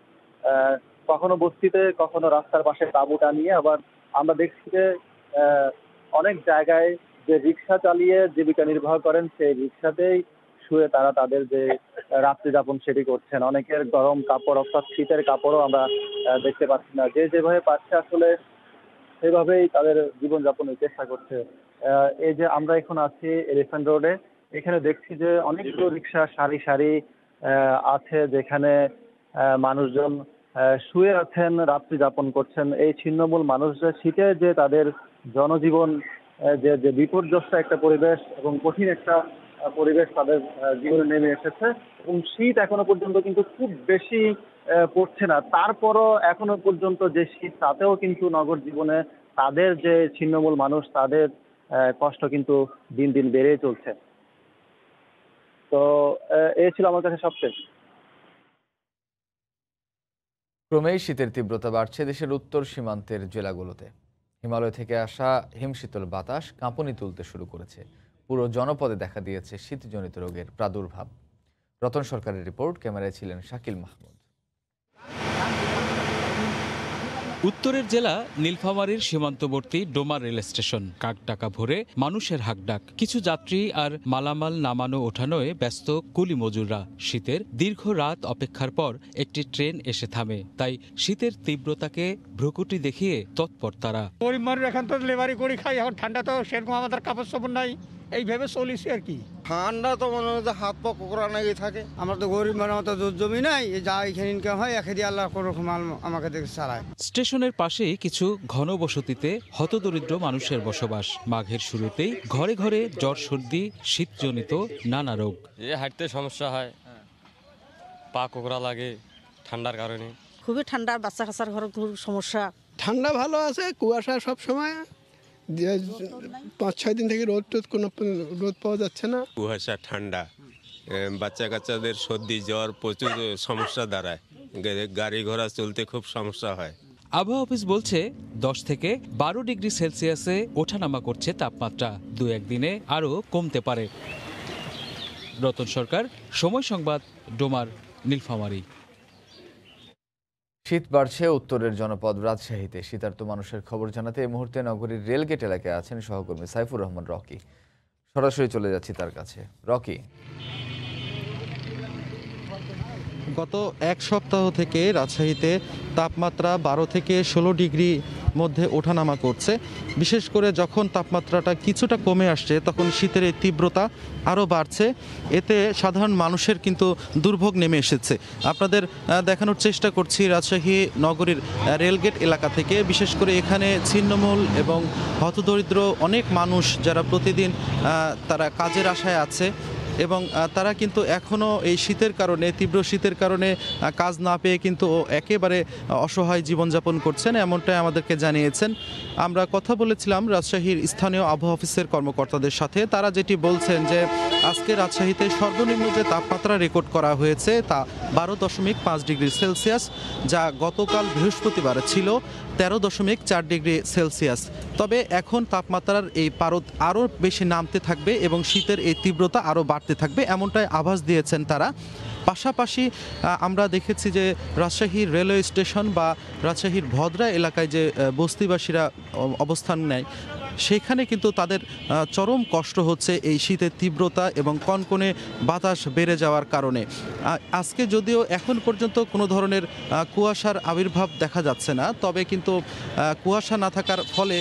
কখনো বস্তিতে, কখনো রাস্তার পাশে তাঁবু টানিয়ে। আবার আমরা দেখছি যে অনেক জায়গায় যে রিক্সা চালিয়ে জীবিকা নির্বাহ করেন, সেই রিক্সাতেই শুয়ে তারা তাদের যে রাত্রি যাপন সেটি করছেন। অনেকের গরম কাপড় অর্থাৎ শীতের কাপড়ও আমরা দেখতে পাচ্ছি না। যে যেভাবে পাচ্ছে আসলে সেভাবেই তাদের জীবনযাপনের চেষ্টা করছে। এই যে আমরা এখন আছি এলিফ্যান্ট রোডে, এখানে দেখছি যে অনেকগুলো রিক্সা সারি সারি আছে, যেখানে মানুষজন শুয়ে আছেন, রাত্রি যাপন করছেন। এই ছিন্নমূল মানুষরা শীতে যে তাদের জনজীবন যে বিপর্যস্ত একটা পরিবেশ এবং কঠিন একটা পরিবেশ তাদের জীবনে নেমে এসেছে, এবং শীত এখনো পর্যন্ত কিন্তু খুব বেশি পড়ছে না। তারপরও এখনো পর্যন্ত যে শীত, তাতেও কিন্তু নগর জীবনে তাদের যে ছিন্নমূল মানুষ, তাদের কষ্ট কিন্তু দিন দিন বেড়েই চলছে। তো এই ছিল আমার কাছে সবচেয়ে। ক্রমেই শীতের তীব্রতা বাড়ছে দেশের উত্তর সীমান্তের জেলাগুলোতে। হিমালয় থেকে আসা হিমশীতল বাতাস কাঁপুনি তুলতে শুরু করেছে। পুরো জনপদে দেখা দিয়েছে শীতজনিত রোগের প্রাদুর্ভাব। রতন সরকারের রিপোর্ট, ক্যামেরায় ছিলেন শাকিল মাহমুদ। উত্তরের জেলা নীলফামারীর সীমান্তবর্তী ডোমা রেল স্টেশন। কাকডাকা ভোরে মানুষের হাকডাক। কিছু যাত্রী আর মালামাল নামানো ওঠানোয় ব্যস্ত কুলি মজুররা। শীতের দীর্ঘ রাত অপেক্ষার পর একটি ট্রেন এসে থামে, তাই শীতের তীব্রতাকে ভ্রুকুটি দেখিয়ে তৎপর তারা। গরিব মানুষ এখন তো লেবারি করে খাই, এখন ঠান্ডা তো সেরকম আমাদের কাপড় চোপড় নাই, এইভাবে চলিছে আর কি। ঠান্ডা তো মনে হচ্ছে হাত পা কোকড়া নাকি থাকে। আমরা তো গরিব মানুষ, তো জমি নাই, যা এখানে ইনকাম হয় একে দিয়ে আল্লাহ কোনো রকম আমাকে দেখে চালায়। স্টেশনের পাশেই কিছু ঘনবসতিতে হতদরিদ্র মানুষের বসবাস। মাঘের শুরুতেই ঘরে ঘরে জ্বর, সর্দি, শীতজনিত নানা রোগ। হাঁটতে সমস্যা হয়, পা কোকড়া লাগে ঠান্ডার কারণে। খুবই ঠান্ডা, বাচ্চা কাচ্চার ঘরে খুব সমস্যা। ঠান্ডা ভালো আছে, কুয়াশা সব সময়, 5-6 দিন থেকে কোনো রোদ পাওয়া যাচ্ছে না। কুয়াশা, ঠান্ডা, বাচ্চা কাচ্চাদের সর্দি জ্বর প্রচুর সমস্যা দাঁড়ায়, গাড়ি ঘোড়া চলতে খুব সমস্যা হয়। আবহাওয়া অফিস বলছে 10 থেকে 12 ডিগ্রি সেলসিয়াসে ওঠানামা করছে তাপমাত্রা। 2-1 দিনে আরও কমতে পারে। রতন সরকার, সময় সংবাদ, ডোমার, নীলফামারী। শীত বাড়ছে উত্তরের জনপদ রাজশাহীতে। শীতার্ত মানুষের খবর জানাতে এই মুহূর্তে নগরীর রেলগেট এলাকায় আছেন সহকর্মী সাইফুর রহমান রকি। সরাসরি চলে যাচ্ছি তার কাছে। রকি, গত এক সপ্তাহ থেকে রাজশাহীতে তাপমাত্রা 12 থেকে 16 ডিগ্রি মধ্যে ওঠানামা করছে। বিশেষ করে যখন তাপমাত্রাটা কিছুটা কমে আসছে তখন শীতের এই তীব্রতা আরও বাড়ছে। এতে সাধারণ মানুষের কিন্তু দুর্ভোগ নেমে এসেছে। আপনাদের দেখানোর চেষ্টা করছি রাজশাহী নগরীর রেলগেট এলাকা থেকে। বিশেষ করে এখানে ছিন্নমূল এবং হতদরিদ্র অনেক মানুষ যারা প্রতিদিন তারা কাজের আশায় আছে এবং তারা কিন্তু এখনও এই শীতের কারণে, তীব্র শীতের কারণে কাজ না পেয়ে কিন্তু একেবারে অসহায় জীবনযাপন করছেন, এমনটাই আমাদেরকে জানিয়েছেন। আমরা কথা বলেছিলাম রাজশাহীর স্থানীয় আবহাওয়া অফিসের কর্মকর্তাদের সাথে। তারা যেটি বলছেন যে আজকে রাজশাহীতে সর্বনিম্ন যে তাপমাত্রা রেকর্ড করা হয়েছে তা 12.5 ডিগ্রি সেলসিয়াস, যা গতকাল বৃহস্পতিবার ছিল 13.4 ডিগ্রি সেলসিয়াস। তবে এখন তাপমাত্রার এই পারদ আরও বেশি নামতে থাকবে এবং শীতের এই তীব্রতা আরও বাড়তে থাকবে, এমনটাই আভাস দিয়েছেন তারা। পাশাপাশি আমরা দেখেছি যে রাজশাহীর রেলওয়ে স্টেশন বা রাজশাহীর ভদ্রা এলাকায় যে বস্তিবাসীরা অবস্থান নেয় সেখানে কিন্তু তাদের চরম কষ্ট হচ্ছে এই শীতের তীব্রতা এবং কনকনে বাতাস বেড়ে যাওয়ার কারণে। আজকে যদিও এখন পর্যন্ত কোনো ধরনের কুয়াশার আবির্ভাব দেখা যাচ্ছে না, তবে কিন্তু কুয়াশা না থাকার ফলে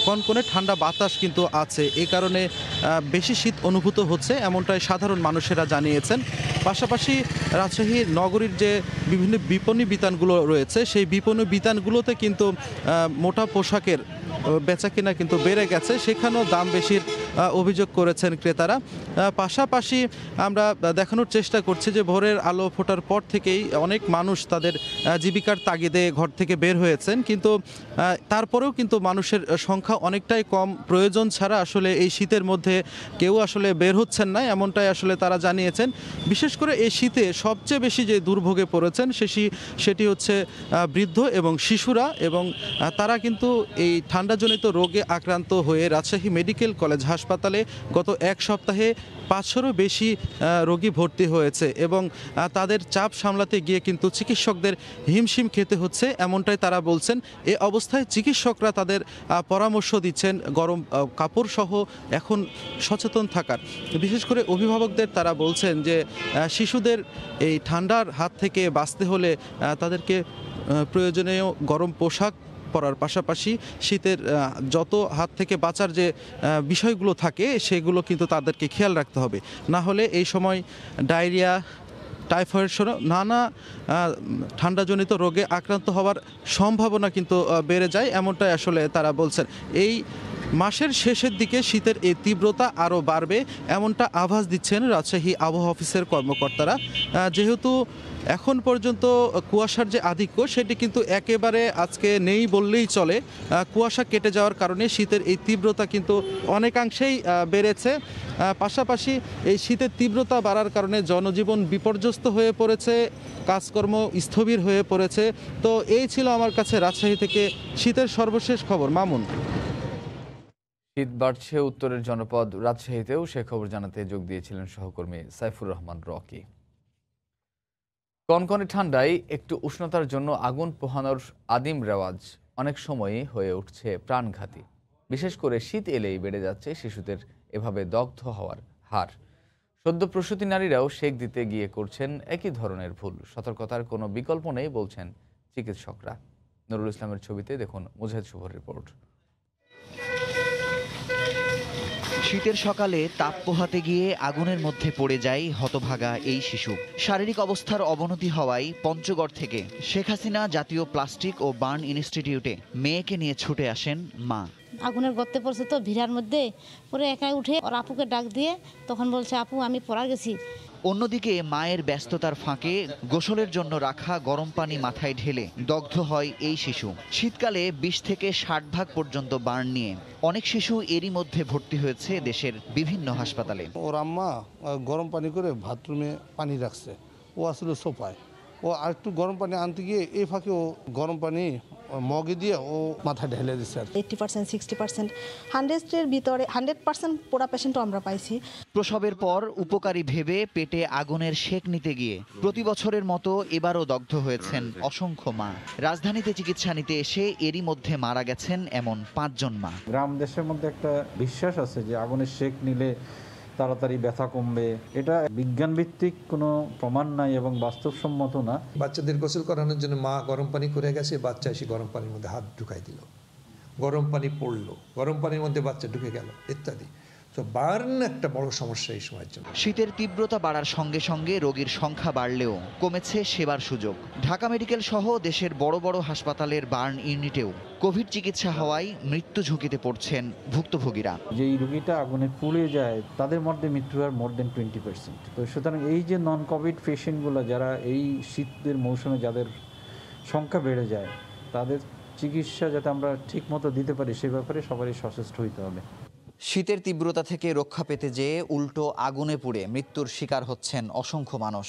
কনকনে ঠান্ডা বাতাস কিন্তু আছে। এই কারণে বেশি শীত অনুভূত হচ্ছে, এমনটাই সাধারণ মানুষেরা জানিয়েছেন। পাশাপাশি রাজশাহী নগরীর যে বিভিন্ন বিপণী বিতানগুলো রয়েছে সেই বিপণী বিতানগুলোতে কিন্তু মোটা পোশাকের বেচাকেনা কিন্তু বেড়ে গেছে, সেখানেও দাম বেশির অভিযোগ করেছেন ক্রেতারা। পাশাপাশি আমরা দেখানোর চেষ্টা করছি যে ভোরের আলো ফোটার পর থেকেই অনেক মানুষ তাদের জীবিকার তাগিদে ঘর থেকে বের হয়েছেন, কিন্তু তারপরেও কিন্তু মানুষের সংখ্যা অনেকটাই কম। প্রয়োজন ছাড়া আসলে এই শীতের মধ্যে কেউ আসলে বের হচ্ছেন না, এমনটাই আসলে তারা জানিয়েছেন। বিশেষ করে এই শীতে সবচেয়ে বেশি যে দুর্ভোগে পড়েছেন সেটি হচ্ছে বৃদ্ধ এবং শিশুরা, এবং তারা কিন্তু এই ঠান্ডাজনিত রোগে আক্রান্ত হয়ে রাজশাহী মেডিকেল কলেজ হাসপাতালে গত এক সপ্তাহে 500-এরও বেশি রোগী ভর্তি হয়েছে এবং তাদের চাপ সামলাতে গিয়ে কিন্তু চিকিৎসকদের হিমশিম খেতে হচ্ছে, এমনটাই তারা বলছেন। এ অবস্থায় চিকিৎসকরা তাদের পরামর্শ দিচ্ছেন গরম কাপড় সহ এখন সচেতন থাকার। বিশেষ করে অভিভাবকদের তারা বলছেন যে শিশুদের এই ঠান্ডার হাত থেকে বাঁচতে হলে তাদেরকে প্রয়োজনীয় গরম পোশাক পরার পাশাপাশি শীতের যত হাত থেকে বাঁচার যে বিষয়গুলো থাকে সেগুলো কিন্তু তাদেরকে খেয়াল রাখতে হবে, না হলে এই সময় ডায়রিয়া, টাইফয়েড সহ নানা ঠান্ডাজনিত রোগে আক্রান্ত হওয়ার সম্ভাবনা কিন্তু বেড়ে যায়, এমনটাই আসলে তারা বলছেন। এই মাসের শেষের দিকে শীতের এই তীব্রতা আরও বাড়বে, এমনটা আভাস দিচ্ছেন রাজশাহী আবহাওয়া অফিসের কর্মকর্তারা। যেহেতু এখন পর্যন্ত কুয়াশার যে আধিক্য সেটি কিন্তু একেবারে আজকে নেই বললেই চলে। কুয়াশা কেটে যাওয়ার কারণে শীতের এই তীব্রতা কিন্তু অনেকাংশেই বেড়েছে। পাশাপাশি এই শীতের তীব্রতা বাড়ার কারণে জনজীবন বিপর্যস্ত হয়ে পড়েছে, কাজকর্ম স্থবির হয়ে পড়েছে। তো এই ছিল আমার কাছে রাজশাহী থেকে শীতের সর্বশেষ খবর। মামুন। শীত বাড়ছে উত্তরের জনপদ রাজশাহীতেও, সে খবর জানাতে যোগ দিয়েছিলেন সহকর্মী সাইফুর রহমান রকি। কনকনে ঠান্ডায় একটু উষ্ণতার জন্য আগুন পোহানোর আদিম রেওয়াজ অনেক সময়ই হয়ে উঠছে প্রাণঘাতী। বিশেষ করে শীত এলেই বেড়ে যাচ্ছে শিশুদের এভাবে দগ্ধ হওয়ার হার। সদ্য প্রসূতি নারীরাও সেক দিতে গিয়ে করছেন একই ধরনের ভুল। সতর্কতার কোনো বিকল্প নেই বলছেন চিকিৎসকরা। নুরুল ইসলামের ছবিতে দেখুন মুজাহিদ শুভর রিপোর্ট। শীতের সকালে তাপ পোহাতে গিয়ে আগুনের মধ্যে পড়ে যায় হতভাগা এই শিশু। শারীরিক অবস্থার অবনতি হওয়ায় পঞ্চগড় থেকে শেখ হাসিনা জাতীয় প্লাস্টিক ও বার্ন ইনস্টিটিউটে মেয়েকে নিয়ে ছুটে আসেন মা। আগুনের গর্তে পড়ছে তো ভিড়ার মধ্যে পরে একাই উঠে ওর আপুকে ডাক দিয়ে তখন বলছে, আপু আমি পড়া গেছি। অন্যদিকে মায়ের ব্যস্ততার ফাঁকে গোসলের জন্য রাখা গরম পানি মাথায় ঢেলে দগ্ধ হয় এই শিশু। শীতকালে 20 থেকে 60 ভাগ পর্যন্ত বার্ন নিয়ে অনেক শিশু এরই মধ্যে ভর্তি হয়েছে দেশের বিভিন্ন হাসপাতালে। ওর আম্মা গরম পানি করে বাথরুমে পানি রাখছে, ও আসলে সোফায়, ও আর একটু গরম পানি আনতে গিয়ে এই ফাঁকে ও গরম পানি মগে দিয়ে ও মাথায় ঢেলে দিচ্ছে। 80%, 60%, 100-এর ভিতরে 100% পুরা পেশেন্টও আমরা পাইছি। প্রসবের পর উপকারী ভেবে পেটে আগুনের সেক নিতে গিয়ে প্রতি বছরের মতো এবারও দগ্ধ হয়েছেন অসংখ্য মা। রাজধানীতে চিকিৎসা নিতে এসে এরই মধ্যে মারা গেছেন এমন 5 জন মা। গ্রাম দেশের মধ্যে একটা বিশ্বাস আছে যে আগুনের সেক নিলে তাড়াতাড়ি ব্যথা কমবে। এটা বিজ্ঞান ভিত্তিক কোনো প্রমাণ নাই এবং বাস্তবসম্মত না। বাচ্চাদের গোসল করানোর জন্য মা গরম পানি করে গেছে, বাচ্চা এসে গরম পানির মধ্যে হাত ঢুকাই দিল, গরম পানি পড়লো, গরম পানির মধ্যে বাচ্চা ঢুকে গেল ইত্যাদি। তো বার্ন একটা বড় সমস্যা এই সময়ের জন্য। শীতের তীব্রতা বাড়ার সঙ্গে সঙ্গে রোগীর সংখ্যা বাড়লেও কমেছে সেবার সুযোগ। ঢাকা মেডিকেল সহ দেশের বড় বড় হাসপাতালের বার্ন ইউনিটেও কোভিড চিকিৎসা হওয়ায় মৃত্যু ঝুঁকিতে পড়ছেন ভুক্তভোগীরা। যেই রোগীটা আগুনে পুড়ে যায় তাদের মধ্যে মৃত্যু হয় মোর দেন 20%। তো সুতরাং এই যে নন কোভিড পেশেন্টগুলো যারা এই শীতের মৌসুমে যাদের সংখ্যা বেড়ে যায়, তাদের চিকিৎসা যাতে আমরা ঠিক মতো দিতে পারি সে ব্যাপারে সবারই সচেষ্ট হইতে হবে। শীতের তীব্রতা থেকে রক্ষা পেতে যেয়ে উল্টো আগুনে পুড়ে মৃত্যুর শিকার হচ্ছেন অসংখ্য মানুষ।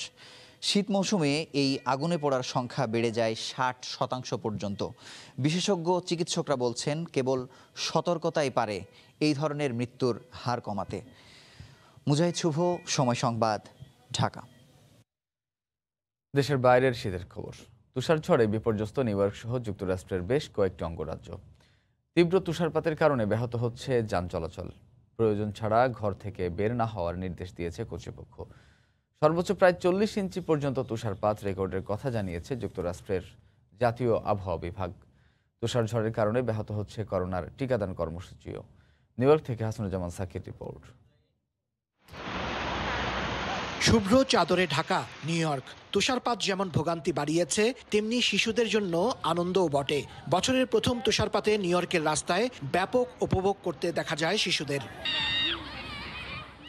শীত মৌসুমে এই আগুনে পড়ার সংখ্যা বেড়ে যায় 60% পর্যন্ত। বিশেষজ্ঞ চিকিৎসকরা বলছেন কেবল সতর্কতাই পারে এই ধরনের মৃত্যুর হার কমাতে। মুজাহিদ শুভ, সময় সংবাদ, ঢাকা। দেশের বাইরের শীতের খবর। তুষার ঝড়ে বিপর্যস্ত নিউ ইয়র্ক সহ যুক্তরাষ্ট্রের বেশ কয়েকটি অঙ্গরাজ্য। তীব্র তুষারপাতের কারণে ব্যাহত হচ্ছে যান চলাচল। প্রয়োজন ছাড়া ঘর থেকে বের না হওয়ার নির্দেশ দিয়েছে কর্তৃপক্ষ। সর্বোচ্চ প্রায় 40 ইঞ্চি পর্যন্ত তুষারপাত রেকর্ডের কথা জানিয়েছে যুক্তরাষ্ট্রের জাতীয় আবহাওয়া বিভাগ। তুষার ঝড়ের কারণে ব্যাহত হচ্ছে করোনার টিকাদান কর্মসূচিও। নিউ ইয়র্ক থেকে হাসানুজ্জামান সাকির রিপোর্ট। শুভ্র চাদরে ঢাকা নিউ ইয়র্ক। তুষারপাত যেমন ভোগান্তি বাড়িয়েছে, তেমনি শিশুদের জন্য আনন্দও বটে। বছরের প্রথম তুষারপাতে নিউ ইয়র্কের রাস্তায় ব্যাপক উপভোগ করতে দেখা যায় শিশুদের।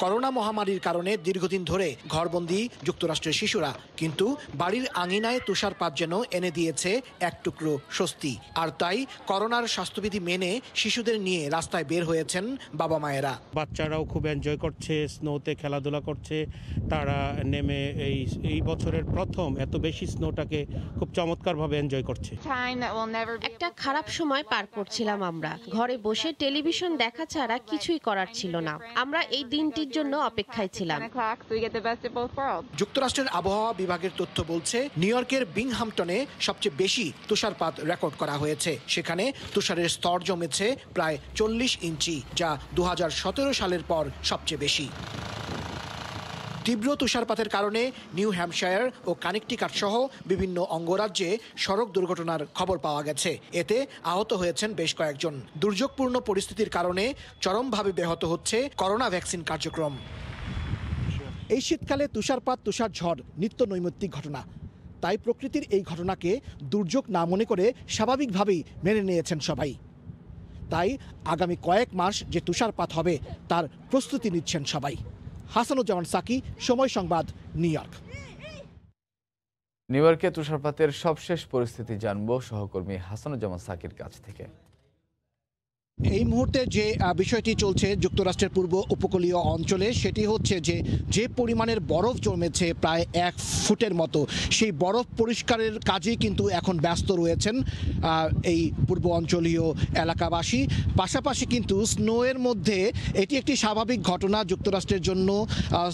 করোনা মহামারীর কারণে দীর্ঘদিন ধরে ঘরবন্দি যুক্তরাষ্ট্রের শিশুরা, কিন্তু বাড়ির আঙিনায় তুষারপাত যেন এনে দিয়েছে এক টুকরো স্বস্তি। আর তাই করোনার স্বাস্থ্যবিধি মেনে শিশুদের নিয়ে রাস্তায় বের হয়েছেন বাবা মায়েরা। বাচ্চারাও খুব এনজয় করছে, স্নোতে খেলাধুলা করছে। তারা নেমে এই বছরের প্রথম এত বেশি স্নোটাকে খুব চমৎকারভাবে এনজয় করছে। একটা খারাপ সময় পার করছিলাম আমরা। ঘরে বসে টেলিভিশন দেখা ছাড়া কিছুই করার ছিল না। আমরা এই দিনটি জন্য অপেক্ষায় ছিলাম। যুক্তরাষ্ট্রের আবহাওয়া বিভাগের তথ্য বলছে নিউ ইয়র্কের বিংহামটনে সবচেয়ে বেশি তুষারপাত রেকর্ড করা হয়েছে। সেখানে তুষারের স্তর জমেছে প্রায় 40 ইঞ্চি, যা 2017 সালের পর সবচেয়ে বেশি। তীব্র তুষারপাতের কারণে নিউ হ্যাম্পশায়ার ও কানেকটিকাট সহ বিভিন্ন অঙ্গরাজ্যে সড়ক দুর্ঘটনার খবর পাওয়া গেছে। এতে আহত হয়েছেন বেশ কয়েকজন। দুর্যোগপূর্ণ পরিস্থিতির কারণে চরমভাবে ব্যাহত হচ্ছে করোনা ভ্যাকসিন কার্যক্রম। এই শীতকালে তুষারপাত, তুষার ঝড় নিত্য নৈমিত্তিক ঘটনা। তাই প্রকৃতির এই ঘটনাকে দুর্যোগ না মনে করে স্বাভাবিকভাবেই মেনে নিয়েছেন সবাই। তাই আগামী কয়েক মাস যে তুষারপাত হবে তার প্রস্তুতি নিচ্ছেন সবাই। হাসানুজ্জামান সাকি, সময় সংবাদ, নিউ ইয়র্ক। নিউ ইয়র্কে তুষারপাতের সবশেষ পরিস্থিতি জানবো সহকর্মী হাসানুজ্জামান সাকির কাছ থেকে। এই মুহূর্তে যে বিষয়টি চলছে যুক্তরাষ্ট্রের পূর্ব উপকূলীয় অঞ্চলে, সেটি হচ্ছে যে পরিমাণের বরফ জমেছে প্রায় 1 ফুটের মতো, সেই বরফ পরিষ্কারের কাজে কিন্তু এখন ব্যস্ত রয়েছেন এই পূর্ব অঞ্চলীয় এলাকাবাসী। পাশাপাশি কিন্তু স্নোয়ের মধ্যে এটি একটি স্বাভাবিক ঘটনা যুক্তরাষ্ট্রের জন্য।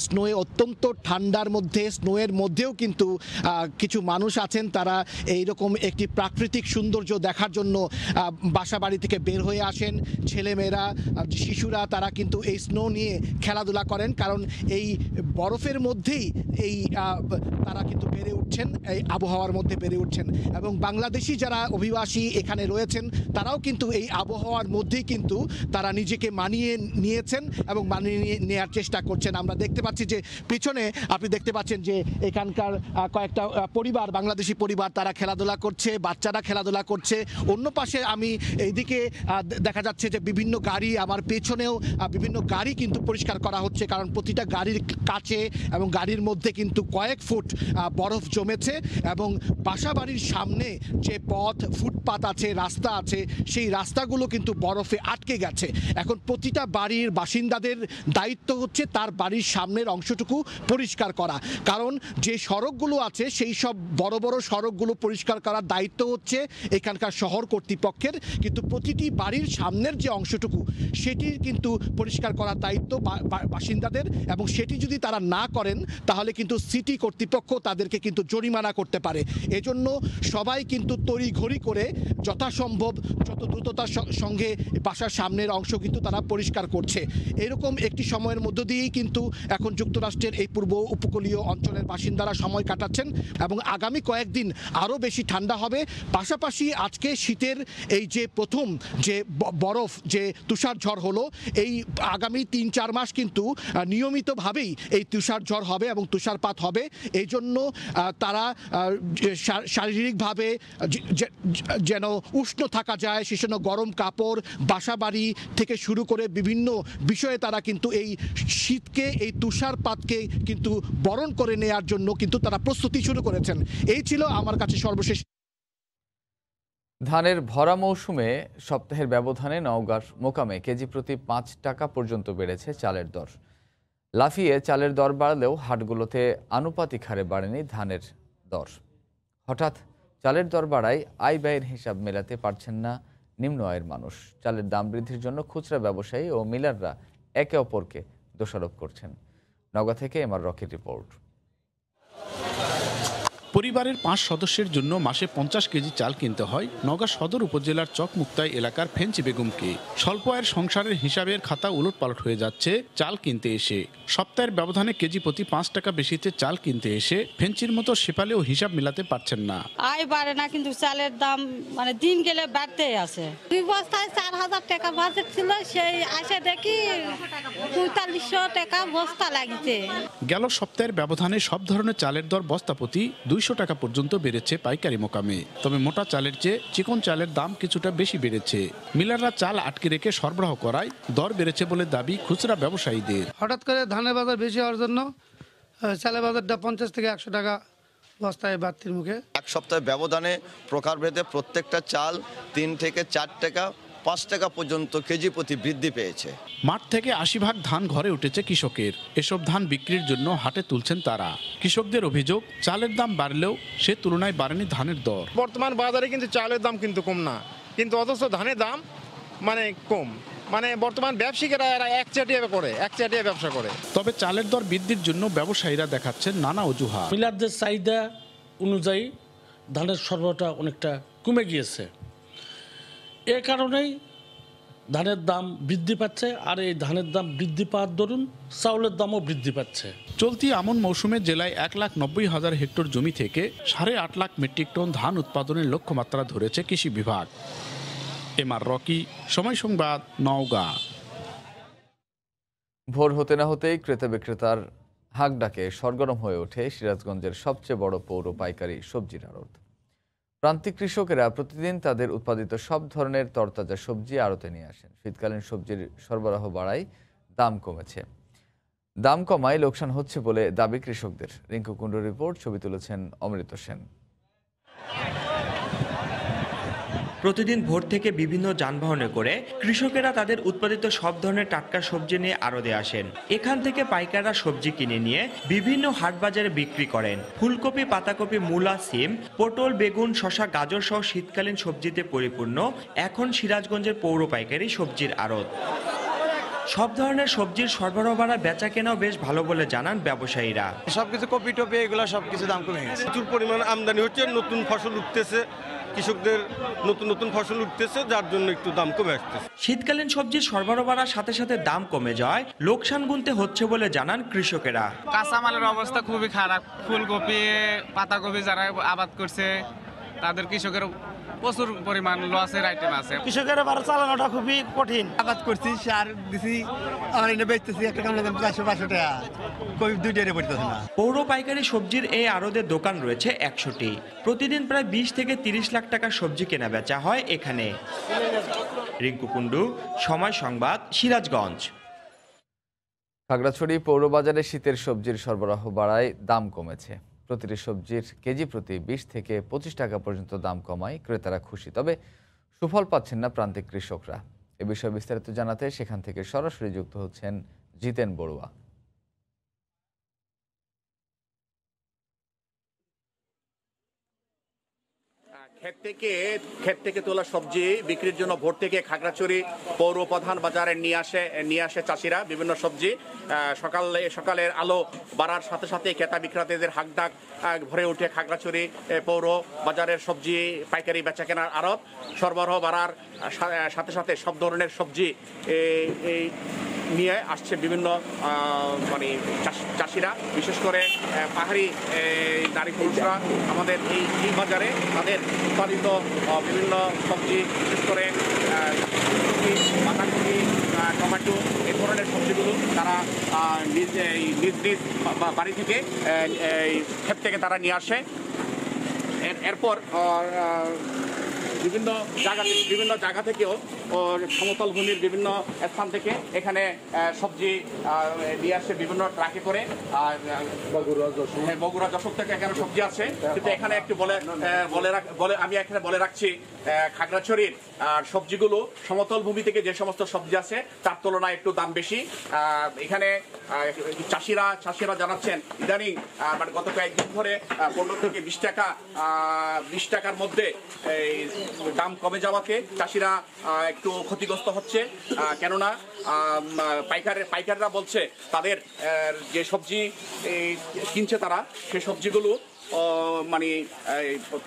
স্নোয়ে অত্যন্ত ঠান্ডার মধ্যে, স্নোয়ের মধ্যেও কিন্তু কিছু মানুষ আছেন তারা এইরকম একটি প্রাকৃতিক সৌন্দর্য দেখার জন্য বাসা বাড়ি থেকে বের হয়ে আসেন। ছেলেমেয়েরা, শিশুরা তারা কিন্তু এই স্নো নিয়ে খেলাধুলা করেন, কারণ এই বরফের মধ্যেই তারা কিন্তু বেড়ে উঠছেন, এই আবহাওয়ার মধ্যে বেড়ে উঠছেন। এবং বাংলাদেশি যারা অভিবাসী এখানে রয়েছেন তারাও কিন্তু এই আবহাওয়ার মধ্যেই কিন্তু তারা নিজেকে মানিয়ে নিয়েছেন এবং মানিয়ে নেওয়ার চেষ্টা করছেন। আমরা দেখতে পাচ্ছি যে পিছনে আপনি দেখতে পাচ্ছেন যে এখানকার কয়েকটা পরিবার, বাংলাদেশি পরিবার, তারা খেলাধুলা করছে, বাচ্চারা খেলাধুলা করছে। অন্য পাশে আমি এইদিকে দেখা যাচ্ছে যে বিভিন্ন গাড়ি, আমার পেছনেও বিভিন্ন গাড়ি কিন্তু পরিষ্কার করা হচ্ছে, কারণ প্রতিটা গাড়ির কাছে এবং গাড়ির মধ্যে কিন্তু কয়েক ফুট বরফ জমেছে এবং বাসাবাড়ির সামনে যে পথ, ফুটপাত আছে, রাস্তা আছে, সেই রাস্তাগুলো কিন্তু বরফে আটকে গেছে। এখন প্রতিটা বাড়ির বাসিন্দাদের দায়িত্ব হচ্ছে তার বাড়ির সামনের অংশটুকু পরিষ্কার করা, কারণ যে সড়কগুলো আছে সেই সব বড় বড় সড়কগুলো পরিষ্কার করার দায়িত্ব হচ্ছে এখানকার শহর কর্তৃপক্ষের, কিন্তু প্রতিটি বাড়ির সামনের যে অংশটুকু সেটির কিন্তু পরিষ্কার করার দায়িত্ব বাসিন্দাদের, এবং সেটি যদি তারা না করেন তাহলে কিন্তু সিটি কর্তৃপক্ষ তাদেরকে কিন্তু জরিমানা করতে পারে। এজন্য সবাই কিন্তু তড়িঘড়ি করে যথাসম্ভব যত দ্রুততার সঙ্গে বাসার সামনের অংশ কিন্তু তারা পরিষ্কার করছে। এরকম একটি সময়ের মধ্য দিয়েই কিন্তু এখন যুক্তরাষ্ট্রের এই পূর্ব উপকূলীয় অঞ্চলের বাসিন্দারা সময় কাটাচ্ছেন এবং আগামী কয়েকদিন আরও বেশি ঠান্ডা হবে। পাশাপাশি আজকে শীতের এই যে প্রথম যে বরফ, যে তুষার ঝড় হলো, এই আগামী ৩-৪ মাস কিন্তু নিয়মিতভাবেই এই তুষার ঝড় হবে এবং তুষারপাত হবে। এই জন্য তারা শারীরিকভাবে যেন উষ্ণ থাকা যায়, সেজন্য গরম কাপড়, বাসাবাড়ি থেকে শুরু করে বিভিন্ন বিষয়ে তারা কিন্তু এই শীতকে, এই তুষারপাতকে কিন্তু বরণ করে নেয়ার জন্য কিন্তু তারা প্রস্তুতি শুরু করেছেন। এই ছিল আমার কাছে সর্বশেষ। ধানের ভরা মৌসুমে সপ্তাহের ব্যবধানে নওগাঁর মোকামে কেজি প্রতি 5 টাকা পর্যন্ত বেড়েছে চালের দর। লাফিয়ে চালের দর বাড়লেও হাটগুলোতে আনুপাতিক হারে বাড়েনি ধানের দর। হঠাৎ চালের দর বাড়ায় আয় ব্যয়ের হিসাব মেলাতে পারছেন না নিম্ন আয়ের মানুষ। চালের দাম বৃদ্ধির জন্য খুচরা ব্যবসায়ী ও মিলাররা একে অপরকে দোষারোপ করছেন। নওগাঁ থেকে এমআর রকির রিপোর্ট। পরিবারের 5 সদস্যের জন্য মাসে 50 কেজি চাল কিনতে হয় নওগাঁ সদর উপজেলার চকমুক্তাই এলাকার ফেঞ্চি বেগমকে। স্বল্প আয়ের সংসারের হিসাবের খাতা উলটপালট হয়ে যাচ্ছে চাল কিনতে এসে। সপ্তাহের ব্যবধানে কেজি প্রতি 5 টাকা বেশিতে চাল কিনতে এসে ফেঞ্চির মতো সেপালেও হিসাব মেলাতে পারছেন না। আয় বাড়ে না, কিন্তু চালের দাম মানে দিন গেলে বাড়তেই আছে। 2 বস্তায় 4000 টাকা বাজেট ছিল, সেই আসে দেখি 4500 টাকা বস্তা লাগছে। গেল সপ্তাহের ব্যবধানে সব ধরনের চালের দর বস্তা প্রতি 200 টাকা পর্যন্ত বেড়েছে পাইকারি মোকামে। তবে মোটা চালের চেয়ে চিকন চালের দাম কিছুটা বেশি বেড়েছে। মিলাররা চাল আটকে রেখে সরবরাহ করায় দর বেড়েছে বলে দাবি খুচরা ব্যবসায়ীদের। হঠাৎ করে ধানের বাজার বেশি হওয়ার জন্য চালের বাজারটা 50 থেকে 100 টাকা বস্তায় বাড়তির মুখে। এক সপ্তাহের ব্যবধানে প্রকারভেদে প্রত্যেকটা চাল 3 থেকে 4 টাকা 5 টাকা পর্যন্ত কেজি প্রতি বৃদ্ধি পেয়েছে। মাঠ থেকে 80% ধান ঘরে উঠেছে কৃষকের। এসব ধান বিক্রির জন্য হাটে তুলছেন তারা। কৃষকদের অভিযোগ, চালের দাম বাড়লেও সে তুলনায় বাড়েনি ধানের দর। বর্তমান বাজারে কিন্তু চালের দাম কিন্তু কম না, কিন্তু অথচ ধানের দাম মানে কম। মানে বর্তমান ব্যবসায়ীরা এরা একচাটিয়া ব্যবসা করে। তবে চালের দর বৃদ্ধির জন্য ব্যবসায়ীরা দেখাচ্ছেন নানা অজুহাত। মিলারদের চাহিদা অনুযায়ী ধানের সরবরাহটা অনেকটা কমে গিয়েছে, এ কারণেই ধানের দাম বৃদ্ধি পাচ্ছে। আর এই ধানের দাম বৃদ্ধি পাওয়ার দরুন চাউলের দামও বৃদ্ধি পাচ্ছে। চলতি আমন মৌসুমে জেলায় 1,90,000 হেক্টর জমি থেকে 8.5 লাখ মেট্রিক টন ধান উৎপাদনের লক্ষ্যমাত্রা ধরেছে কৃষি বিভাগ। এমআর রকি, সময় সংবাদ, নওগাঁ। ভোর হতে না হতেই ক্রেতা বিক্রেতার হাঁক ডাকে সরগরম হয়ে ওঠে সিরাজগঞ্জের সবচেয়ে বড় পৌর পাইকারি সবজির আড়ত। প্রান্তিক কৃষকেরা প্রতিদিন তাদের উৎপাদিত সব ধরনের তরতাজা সবজি আড়তে নিয়ে আসেন। শীতকালীন সবজির সরবরাহ বাড়ায় দাম কমেছে। দাম কমায় লোকসান হচ্ছে বলে দাবি কৃষকদের। রিঙ্কু কুণ্ডুর রিপোর্ট, ছবি তুলেছেন অমৃত সেন। প্রতিদিন ভোর থেকে বিভিন্ন যানবাহনে করে কৃষকেরা তাদের উৎপাদিত সব ধরনের টাটকা সবজি নিয়ে আড়তে আসেন। এখান থেকে পাইকাররা সবজি কিনে নিয়ে বিভিন্ন হাট বাজারে বিক্রি করেন। ফুলকপি, পাতাকপি, মূলা, সিম, পটল, বেগুন, শসা, গাজর সহ শীতকালীন সবজিতে পরিপূর্ণ এখন সিরাজগঞ্জের পৌর পাইকারি সবজির আড়ত। সব ধরনের সবজির সরবরাহ বাড়া, বেচা কেনাও বেশ ভালো বলে জানান ব্যবসায়ীরা। সবকিছু কপি টপি এগুলো সবকিছু দাম কমে গেছে। প্রচুর পরিমাণ আমদানি হচ্ছে, নতুন ফসল উঠতেছে, কৃষকদের নতুন ফসল উঠতেছে, যার জন্য একটু দাম কমে আসতেছে। শীতকালীন সবজির সরবরাহ বাড়ার সাথে সাথে দাম কমে যাওয়ায় লোকসান গুনতে হচ্ছে বলে জানান কৃষকেরা। কাঁচামালের অবস্থা খুবই খারাপ। ফুলকপি, পাতাকপি যারা আবাদ করছে তাদের কৃষকের প্রচুর পরিমাণ লসের আইটেম আছে। কৃষকের এবার চালানোটা খুবই কঠিন। আবাদ করছি, সার দিছি, আমার এটা বেচতেছি একটা কামড়া দাম 400-500 টাকা, কই 2 টাকা পড়তেছে না। পৌর পাইকারি সবজির এই আড়তের দোকান রয়েছে 100টি। প্রতিদিন প্রায় 20 থেকে 30 লাখ টাকার সবজি কেনা বেচা হয় এখানে। রিঙ্কু কুন্ডু, সময় সংবাদ, সিরাজগঞ্জ। খাগড়াছড়ি পৌরবাজারে শীতের সবজির সরবরাহ বাড়ায় দাম কমেছে। প্রতিটি সবজির কেজি প্রতি 20 থেকে 25 টাকা পর্যন্ত দাম কমায় ক্রেতারা খুশি। তবে সুফল পাচ্ছেন না প্রান্তিক কৃষকরা। এ বিষয়ে বিস্তারিত জানাতে সেখান থেকে সরাসরি যুক্ত হচ্ছেন জিতেন বড়ুয়া। ক্ষেত থেকে তোলা সবজি বিক্রির জন্য ভোর থেকে খাগড়াছড়ি পৌর প্রধান বাজারে নিয়ে আসে চাষিরা বিভিন্ন সবজি। সকালের আলো বাড়ার সাথে সাথে ক্রেতা বিক্রেতাদের হাকডাক ভরে ওঠে খাগড়াছড়ি পৌর বাজারের সবজি পাইকারি বেচা কেনার আড়ত। সরবরাহ বাড়ার সাথে সাথে সব ধরনের সবজি নিয়ে আসছে বিভিন্ন মানে চাষিরা, বিশেষ করে পাহাড়ি নারী পুরুষরা আমাদের এই বাজারে তাদের উৎপাদিত বিভিন্ন সবজি, বিশেষ করে বাঁধাকপি, টমেটো, এই ধরনের সবজিগুলো তারা নিজ নিজ বাড়ি থেকে ক্ষেত থেকে তারা নিয়ে আসে। এরপর বিভিন্ন জায়গা থেকেও সমতল ভূমির বিভিন্ন স্থান থেকে এখানে সবজি নিয়ে আসে বিভিন্ন ট্রাকে করে। বগুড়া যশোর থেকে এখানে সবজি আছে, কিন্তু এখানে একটু আমি এখানে বলে রাখছি খাগড়াছড়ির সবজিগুলো সমতল ভূমি থেকে যে সমস্ত সবজি আছে তার তুলনায় একটু দাম বেশি। এখানে চাষিরা জানাচ্ছেন ইদানিং মানে গত কয়েকদিন ধরে 15 থেকে 20 টাকার মধ্যে দাম কমে যাওয়াতে চাষিরা একটু ক্ষতিগ্রস্ত হচ্ছে। কেননা পাইকাররা বলছে তাদের যে সবজি কিনছে তারা সেই সবজিগুলো মানে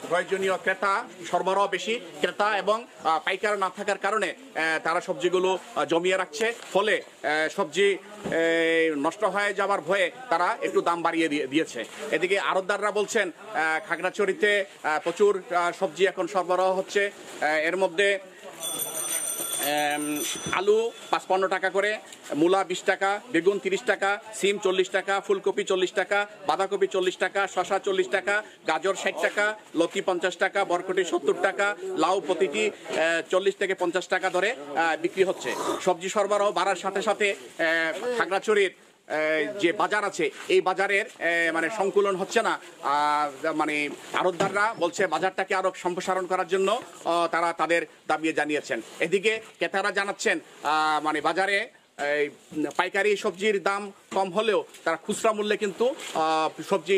প্রয়োজনীয় ক্রেতা সরবরাহ বেশি, ক্রেতা এবং পাইকার না থাকার কারণে তারা সবজিগুলো জমিয়ে রাখছে, ফলে সবজি নষ্ট হয়ে যাওয়ার ভয়ে তারা একটু দাম বাড়িয়ে দিয়েছে। এদিকে আড়তদাররা বলছেন খাগড়াছড়িতে প্রচুর সবজি এখন সরবরাহ হচ্ছে। এর মধ্যে আলু 55 টাকা করে, মূলা 20 টাকা, বেগুন 30 টাকা, সিম 40 টাকা, ফুলকপি 40 টাকা, বাঁধাকপি 40 টাকা, শসা 40 টাকা, গাজর 60 টাকা, লতি 50 টাকা, বরকটি 70 টাকা, লাউ প্রতিটি 40 থেকে 50 টাকা ধরে বিক্রি হচ্ছে। সবজি সরবরাহ বাড়ার সাথে সাথে খাগড়াছড়ির যে বাজার আছে এই বাজারের মানে সংকুলন হচ্ছে না। মানে আড়তদাররা বলছে বাজারটাকে আরো সম্প্রসারণ করার জন্য তারা তাদের দাবি জানিয়েছেন। এদিকে ক্রেতারা জানাচ্ছেন মানে বাজারে পাইকারি সবজির দাম কম হলেও তারা খুচরা মূল্যে কিন্তু সবজি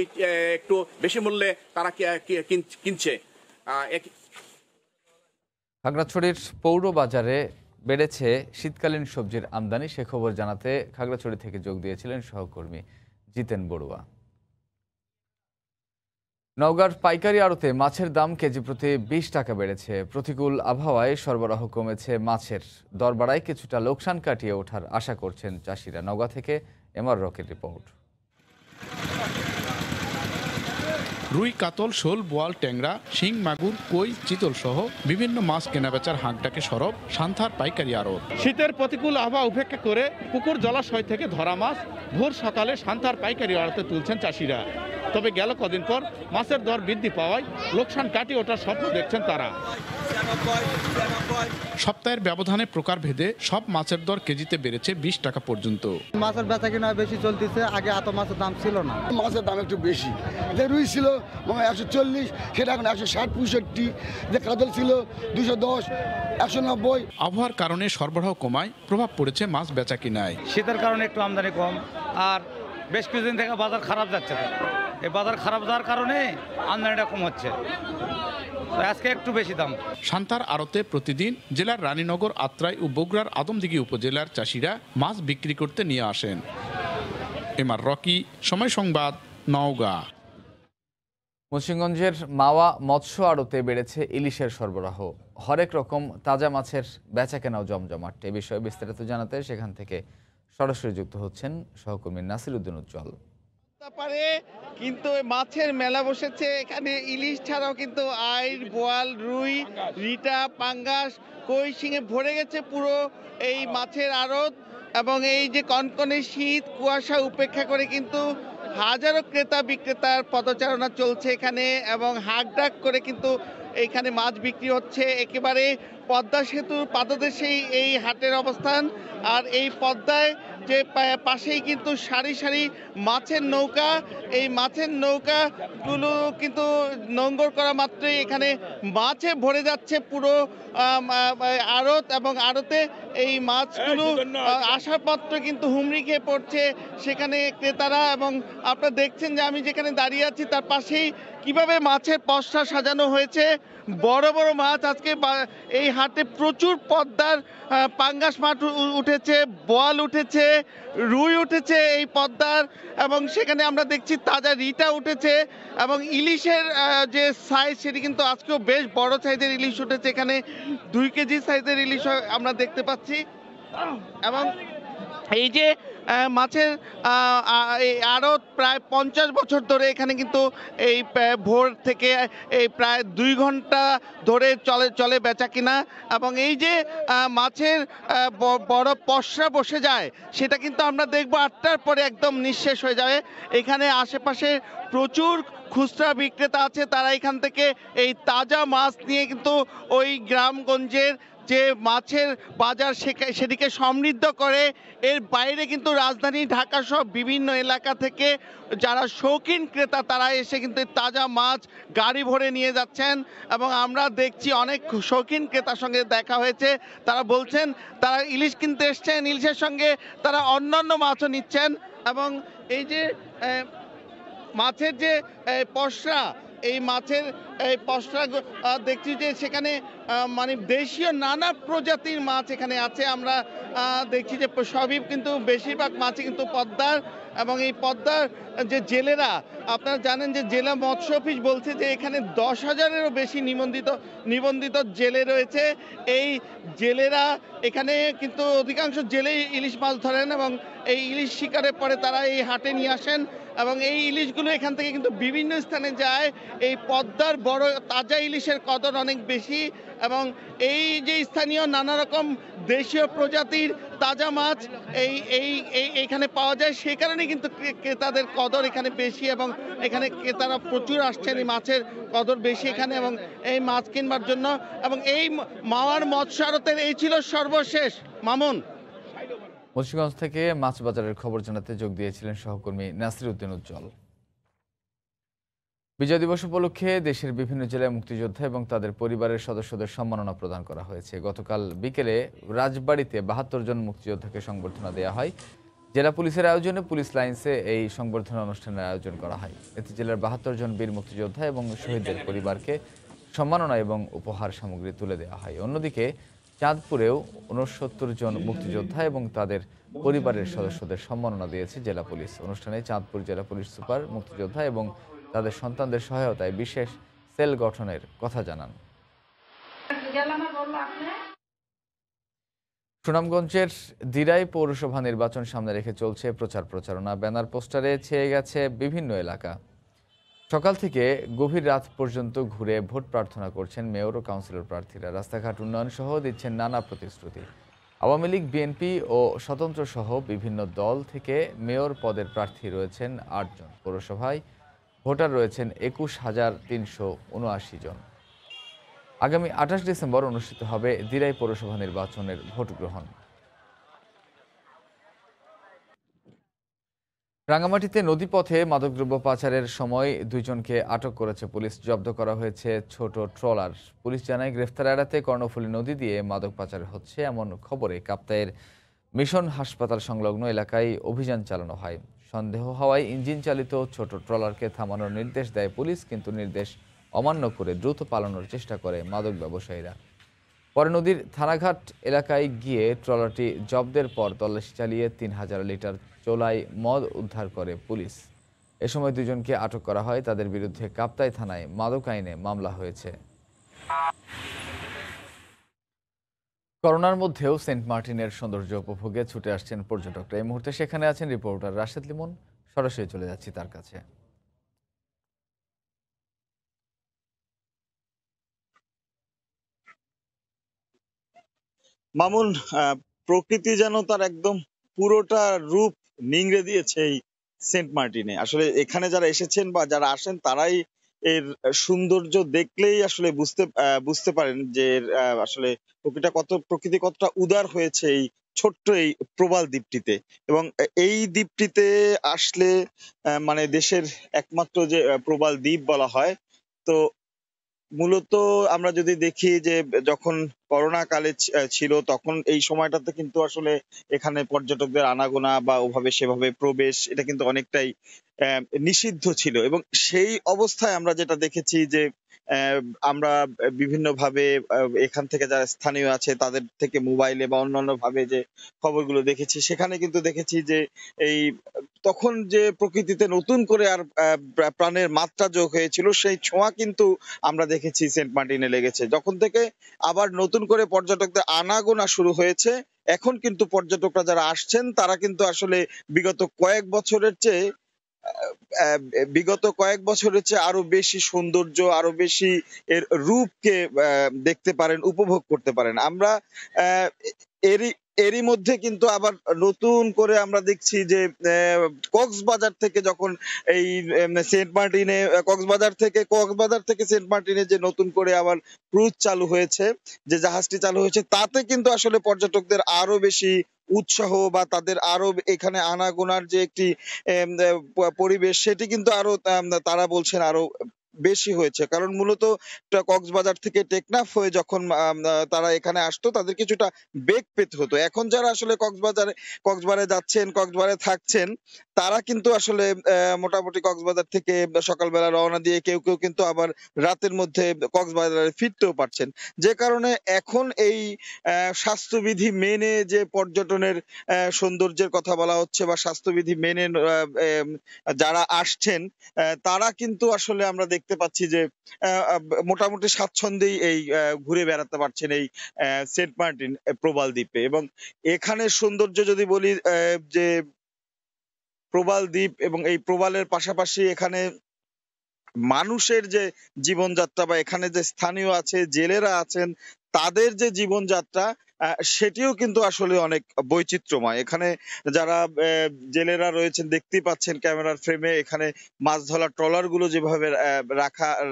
একটু বেশি মূল্যে তারা কিনছে। খাগড়াছড়ির পৌর বাজারে বেড়েছে শীতকালীন সবজির আমদানি। সে খবর জানাতে খাগড়াছড়ি থেকে যোগ দিয়েছিলেন সহকর্মী জিতেন বড়ুয়া। নওগাঁর পাইকারি আড়তে মাছের দাম কেজি প্রতি 20 টাকা বেড়েছে। প্রতিকূল আবহাওয়ায় সরবরাহ কমেছে মাছের, দর বাড়ায় কিছুটা লোকসান কাটিয়ে ওঠার আশা করছেন চাষিরা। নওগাঁ থেকে এমআর রকের রিপোর্ট। রুই, কাতল, শোল, বোয়াল, ট্যাংরা, শিং, মাগুর, কই, চিতল সহ বিভিন্ন মাছ কেনাবেচার হাঁকডাকে সরব সান্থার পাইকারি আড়ত। শীতের প্রতিকূল আবহাওয়া উপেক্ষা করে পুকুর জলাশয় থেকে ধরা মাছ ভোর সকালে সান্থার পাইকারি আড়তে তুলছেন চাষিরা। তবে গেল কদিন পর মাছের দর বৃদ্ধি পাওয়ায় লোকসান কাটিয়ে ওঠার স্বপ্ন দেখছেন তারা। সপ্তাহের ব্যবধানে প্রকারভেদে সব মাছের দর কেজিতে বেড়েছে 20 টাকা পর্যন্ত। মাছের বেচা কিনা বেশি চলতেছে, আগে এত মাছের দাম ছিল না। মাছের দাম একটু বেশি, যে রুই ছিল 140, সেটা এখন 160-65, যে কাতল ছিল 210, 190। আবহাওয়ার কারণে সরবরাহ কমায় প্রভাব পড়েছে মাছ বেচা কিনায়। শীতের কারণে একটু আমদানি কম, আর বেশ কিছুদিন থেকে বাজার খারাপ যাচ্ছে। এই বাজার খারাপ যাওয়ার কারণে আমদানিটা কম হচ্ছে, আজকে একটু বেশি দাম। সান্তার আড়তে প্রতিদিন জেলার রানীনগর, আত্রাই ও বগুড়ার আদমদিঘি উপজেলার চাষিরা মাছ বিক্রি করতে নিয়ে আসেন। এমআর রকি, সময় সংবাদ, নওগাঁ। মুন্সিগঞ্জের মাওয়া মৎস্য আড়তে বেড়েছে ইলিশের সরবরাহ। হরেক রকম তাজা মাছের বেচাকেনাও জমজমাট। এ বিষয়ে বিস্তারিত জানাতে সেখান থেকে সরাসরি যুক্ত হচ্ছেন সহকর্মী নাসির উদ্দিন উজ্জ্বল। পারে কিন্তু মাছের মেলা বসেছে এখানে। ইলিশ ছাড়াও কিন্তু আইড়, বোয়াল, রুই, রিটা, পাঙ্গাস, কই, শিঙে ভরে গেছে পুরো এই মাছের আড়ত। এবং এই যে কনকনে শীত, কুয়াশা উপেক্ষা করে কিন্তু হাজারো ক্রেতা বিক্রেতার পদচারণা চলছে এখানে এবং হাঁকডাক করে কিন্তু এইখানে মাছ বিক্রি হচ্ছে। একেবারে পদ্মা সেতুর পাদদেশেই এই হাটের অবস্থান। আর এই পদ্মায় যে পাশেই কিন্তু সারি সারি মাছের নৌকা, এই মাছের নৌকাগুলো কিন্তু নোঙ্গর করা মাত্রই এখানে মাছে ভরে যাচ্ছে পুরো আড়ত এবং আড়তে এই মাছগুলো আসার পত্র কিন্তু হুমড়ি খেয়ে পড়ছে সেখানে ক্রেতারা। এবং আপনারা দেখছেন যে আমি যেখানে দাঁড়িয়ে আছি তার পাশেই কিভাবে মাছের পসরা সাজানো হয়েছে। বড় বড় মাছ আজকে এই হাটে প্রচুর পদ্মার পাঙ্গাস মাছ উঠেছে, বোয়াল উঠেছে, রুই উঠেছে এই পদ্মার। এবং সেখানে আমরা দেখছি তাজা রিটা উঠেছে এবং ইলিশের যে সাইজ সেটি কিন্তু আজকেও বেশ বড় সাইজের ইলিশ উঠেছে। এখানে 2 কেজি সাইজের ইলিশ আমরা দেখতে পাচ্ছি। এবং এই যে মাছের এই আড়ত প্রায় 50 বছর ধরে এখানে কিন্তু এই ভোর থেকে এই প্রায় 2 ঘন্টা ধরে চলে বেচা কিনা। এবং এই যে মাছের বড় পসরা বসে যায় সেটা কিন্তু আমরা দেখবো 8টার পরে একদম নিঃশেষ হয়ে যাবে। এখানে আশেপাশে প্রচুর খুচরা বিক্রেতা আছে, তারা এখান থেকে এই তাজা মাছ নিয়ে কিন্তু ওই গ্রামগঞ্জের যে মাছের বাজার সেদিকে সমৃদ্ধ করে। এর বাইরে কিন্তু রাজধানী ঢাকা সহ বিভিন্ন এলাকা থেকে যারা শৌখিন ক্রেতা তারা এসে কিন্তু তাজা মাছ গাড়ি ভরে নিয়ে যাচ্ছেন। এবং আমরা দেখছি অনেক শৌখিন ক্রেতার সঙ্গে দেখা হয়েছে, তারা বলছেন তারা ইলিশ কিনতে এসছেন, ইলিশের সঙ্গে তারা অন্যান্য মাছও নিচ্ছেন। এবং এই যে মাছের যে পসরা, এই মাছের এই পসরা দেখছি যে সেখানে মানে দেশীয় নানা প্রজাতির মাছ এখানে আছে। আমরা দেখছি যে সবই কিন্তু বেশিরভাগ মাছই কিন্তু পদ্মার। এবং এই পদ্মার যে জেলেরা, আপনারা জানেন যে জেলা মৎস্য অফিস বলছে যে এখানে 10,000-এরও বেশি নিবন্ধিত জেলে রয়েছে। এই জেলেরা এখানে কিন্তু অধিকাংশ জেলেই ইলিশ মাছ ধরেন এবং এই ইলিশ শিকারের পরে তারা এই হাটে নিয়ে আসেন এবং এই ইলিশগুলো এখান থেকে কিন্তু বিভিন্ন স্থানে যায়। এই পদ্মার বড় তাজা ইলিশের কদর অনেক বেশি এবং এই যে স্থানীয় নানা রকম দেশীয় প্রজাতির তাজা মাছ এইখানে পাওয়া যায়, সেই কারণে কিন্তু ক্রেতাদের কদর এখানে বেশি এবং এখানে ক্রেতারা প্রচুর আসছেন, এই মাছের কদর বেশি এখানে এবং এই মাছ কিনবার জন্য। এবং এই মাওয়ার মৎস্য আড়তের এই ছিল সর্বশেষ। মামুন, মুন্সিগঞ্জ থেকে মাছ বাজারের খবর জানাতে যোগ দিয়েছিলেন সহকর্মী নাসির উদ্দিন উজ্জ্বল। বিজয় দিবস উপলক্ষে দেশের বিভিন্ন জেলায় মুক্তিযোদ্ধা এবং তাদের পরিবারের সদস্যদের সম্মাননা প্রদান করা হয়েছে। গতকাল বিকেলে রাজবাড়ীতে 72 জন মুক্তিযোদ্ধাকে সংবর্ধনা দেওয়া হয়। জেলা পুলিশের আয়োজনে পুলিশ লাইন্সে এই সংবর্ধনা অনুষ্ঠানের আয়োজন করা হয়। এতে জেলার 72 জন বীর মুক্তিযোদ্ধা এবং শহীদদের পরিবারকে সম্মাননা এবং উপহার সামগ্রী তুলে দেওয়া হয়। অন্যদিকে চাঁদপুরেও 69 জন মুক্তিযোদ্ধা এবং তাদের পরিবারের সদস্যদের সম্মাননা দিয়েছে জেলা পুলিশ। অনুষ্ঠানে চাঁদপুর জেলা পুলিশ সুপার মুক্তিযোদ্ধা এবং তাদের সন্তানদের সহায়তায় বিশেষ সেল গঠনের কথা জানান। সুনামগঞ্জের দিরাই পৌরসভা নির্বাচন সামনে রেখে চলছে প্রচারণা। ব্যানার পোস্টারে ছেয়ে গেছে বিভিন্ন এলাকা। সকাল থেকে গভীর রাত পর্যন্ত ঘুরে ভোট প্রার্থনা করছেন মেয়র ও কাউন্সিলর প্রার্থীরা। রাস্তাঘাট উন্নয়ন সহ দিচ্ছেন নানা প্রতিশ্রুতি। আওয়ামী লীগ, বিএনপি ও স্বতন্ত্র সহ বিভিন্ন দল থেকে মেয়র পদের প্রার্থী রয়েছেন 8 জন। পৌরসভায় ভোটার রয়েছেন 21,379 জন। আগামী 28 ডিসেম্বর অনুষ্ঠিত হবে দিরাই পৌরসভা নির্বাচনের ভোট গ্রহণ। রাঙ্গামাটিতে নদীপথে মাদকদ্রব্য পাচারের সময় 2 জনকে আটক করেছে পুলিশ। জব্দ করা হয়েছে ছোট ট্রলার। পুলিশ জানায় গ্রেফতার এড়াতে কর্ণফুলী নদী দিয়ে মাদক পাচার হচ্ছে এমন খবরে কাপ্তাইয়ের মিশন হাসপাতাল সংলগ্ন এলাকায় অভিযান চালানো হয়। সন্দেহ হওয়ায় ইঞ্জিন চালিত ছোট ট্রলারকে থামানোর নির্দেশ দেয় পুলিশ, কিন্তু নির্দেশ অমান্য করে দ্রুত পালানোর চেষ্টা করে মাদক ব্যবসায়ীরা। পরে নদীর থানাঘাট এলাকায় গিয়ে ট্রলারটি জব্দের পর তল্লাশি চালিয়ে 3000 লিটার চোলাই মদ উদ্ধার করে পুলিশ। এ সময় 2 জনকে আটক করা হয়। তাদের বিরুদ্ধে কাপ্তাই থানায় মাদক আইনে মামলা হয়েছে। করোনার মধ্যেও সেন্ট মার্টিনের সৌন্দর্য উপভোগে ছুটে আসছেন পর্যটকরা। এই মুহূর্তে সেখানে আছেন রিপোর্টার রাশেদ লিমন। সরাসরি চলে যাচ্ছি তার কাছে। মামুন, প্রকৃতি যেন তার একদম পুরোটা রূপ নিংড়ে দিয়েছে এই সেন্ট মার্টিনে। আসলে এখানে যারা এসেছেন বা যারা আসেন তারাই এর সৌন্দর্য দেখলেই আসলে বুঝতে পারেন যে আসলে প্রকৃতি কতটা উদার হয়েছে এই ছোট্ট এই প্রবাল দ্বীপটিতে। এবং এই দ্বীপটিতে আসলে মানে দেশের একমাত্র যে প্রবাল দ্বীপ বলা হয়। তো মূলত আমরা যদি দেখি যে যখন করোনা কালে ছিল তখন এই সময়টাতে কিন্তু আসলে এখানে পর্যটকদের আনাগোনা বা ওভাবে সেভাবে প্রবেশ এটা কিন্তু অনেকটাই নিষিদ্ধ ছিল। এবং সেই অবস্থায় আমরা যেটা দেখেছি যে আমরা বিভিন্নভাবে এখান থেকে যারা স্থানীয় আছে তাদের থেকে মোবাইলে বা অন্যান্য ভাবে যে খবরগুলো দেখেছি, সেখানে কিন্তু দেখেছি যে এই তখন যে প্রকৃতিতে নতুন করে আর প্রাণের মাত্রা যোগ হয়েছিল সেই ছোঁয়া কিন্তু আমরা দেখেছি সেন্ট মার্টিনে লেগেছে। যখন থেকে আবার নতুন করে পর্যটকদের আনাগোনা শুরু হয়েছে, এখন কিন্তু পর্যটকরা যারা আসছেন তারা কিন্তু আসলে বিগত কয়েক বছরের চেয়ে আরো বেশি সৌন্দর্য, আরো বেশি এর রূপকে দেখতে পারেন, উপভোগ করতে পারেন। আমরা এরই মধ্যে কিন্তু আবার নতুন করে আমরা দেখছি যে কক্সবাজার থেকে যখন এই সেন্ট মার্টিনে কক্সবাজার থেকে সেন্ট মার্টিনে যে নতুন করে আবার ক্রুজ চালু হয়েছে, যে জাহাজটি চালু হয়েছে, তাতে কিন্তু আসলে পর্যটকদের আরো বেশি উৎসাহ বা তাদের আরো এখানে আনাগোনার যে একটি পরিবেশ সেটি কিন্তু আরো তারা বলছেন আরো বেশি হয়েছে। কারণ মূলত কক্সবাজার থেকে টেকনাফ হয়ে যখন তারা এখানে আসতো তাদের কিছুটা বেগ পেতে হতো। এখন যারা আসলে কক্সবাজারে যাচ্ছেন, কক্সবাজারে থাকছেন, তারা কিন্তু আসলে মোটামুটি কক্সবাজার থেকে সকালবেলা রওনা দিয়ে কেউ কেউ কিন্তু আবার রাতের মধ্যে কক্সবাজারে ফিরতেও পারছেন। যে কারণে এখন এই স্বাস্থ্যবিধি মেনে যে পর্যটনের সৌন্দর্যের কথা বলা হচ্ছে বা স্বাস্থ্যবিধি মেনে যারা আসছেন তারা কিন্তু আসলে আমরা দেখতে পাচ্ছি যে মোটামুটি স্বাচ্ছন্দ্যেই এই ঘুরে বেড়াতে পারছেন এই সেন্ট মার্টিন প্রবাল দ্বীপে। এবং এখানের সৌন্দর্য যদি বলি যে প্রবাল দ্বীপ এবং এই প্রবালের পাশাপাশি এখানে মানুষের যে জীবনযাত্রা বা এখানে যে স্থানীয় আছে, জেলেরা আছেন, তাদের যে জীবনযাত্রা সেটিও কিন্তু আসলে অনেক বৈচিত্র্যময়। এখানে যারা জেলেরা রয়েছেন দেখতেই পাচ্ছেন ক্যামেরার ফ্রেমে, এখানে মাছ ধরা ট্রলার গুলো যেভাবে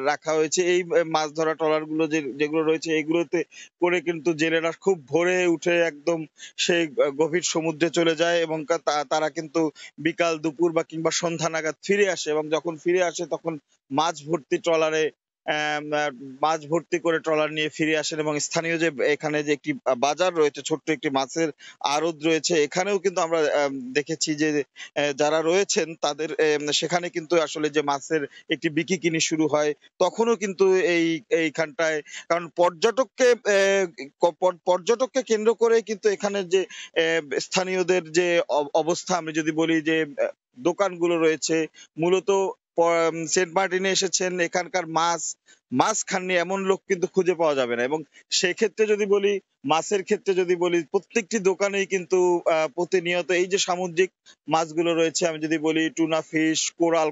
রাখা হয়েছে, এই মাছ ধরা ট্রলার গুলো যেগুলো রয়েছে এগুলোতে করে কিন্তু জেলেরা খুব ভোরে উঠে একদম সেই গভীর সমুদ্রে চলে যায় এবং তারা কিন্তু বিকাল দুপুর বা কিংবা সন্ধ্যা নাগাদ ফিরে আসে। এবং যখন ফিরে আসে তখন মাছ ভর্তি করে ট্রলার নিয়ে ফিরে আসেন। এবং স্থানীয় যে এখানে যে একটি বাজার রয়েছে, ছোট্ট একটি মাছের আড়ত রয়েছে, এখানেও কিন্তু আমরা দেখেছি যে যারা রয়েছেন তাদের সেখানে কিন্তু আসলে যে মাছের একটি বিকিকিনি শুরু হয় তখনও কিন্তু এইখানটায়, কারণ পর্যটককে কেন্দ্র করে কিন্তু এখানের যে স্থানীয়দের যে অবস্থা, আমি যদি বলি যে দোকানগুলো রয়েছে, মূলত সেন্ট মার্টিনে এসেছেন এখানকার মাছ খাননি এমন লোক কিন্তু খুঁজে পাওয়া যাবে না। এবং সেক্ষেত্রে যদি বলি, মাছের ক্ষেত্রে যদি বলি, প্রত্যেকটি দোকানেই কিন্তু প্রতিনিয়ত এই যে সামুদ্রিক মাছগুলো রয়েছে, আমি যদি বলি টুনা ফিশ,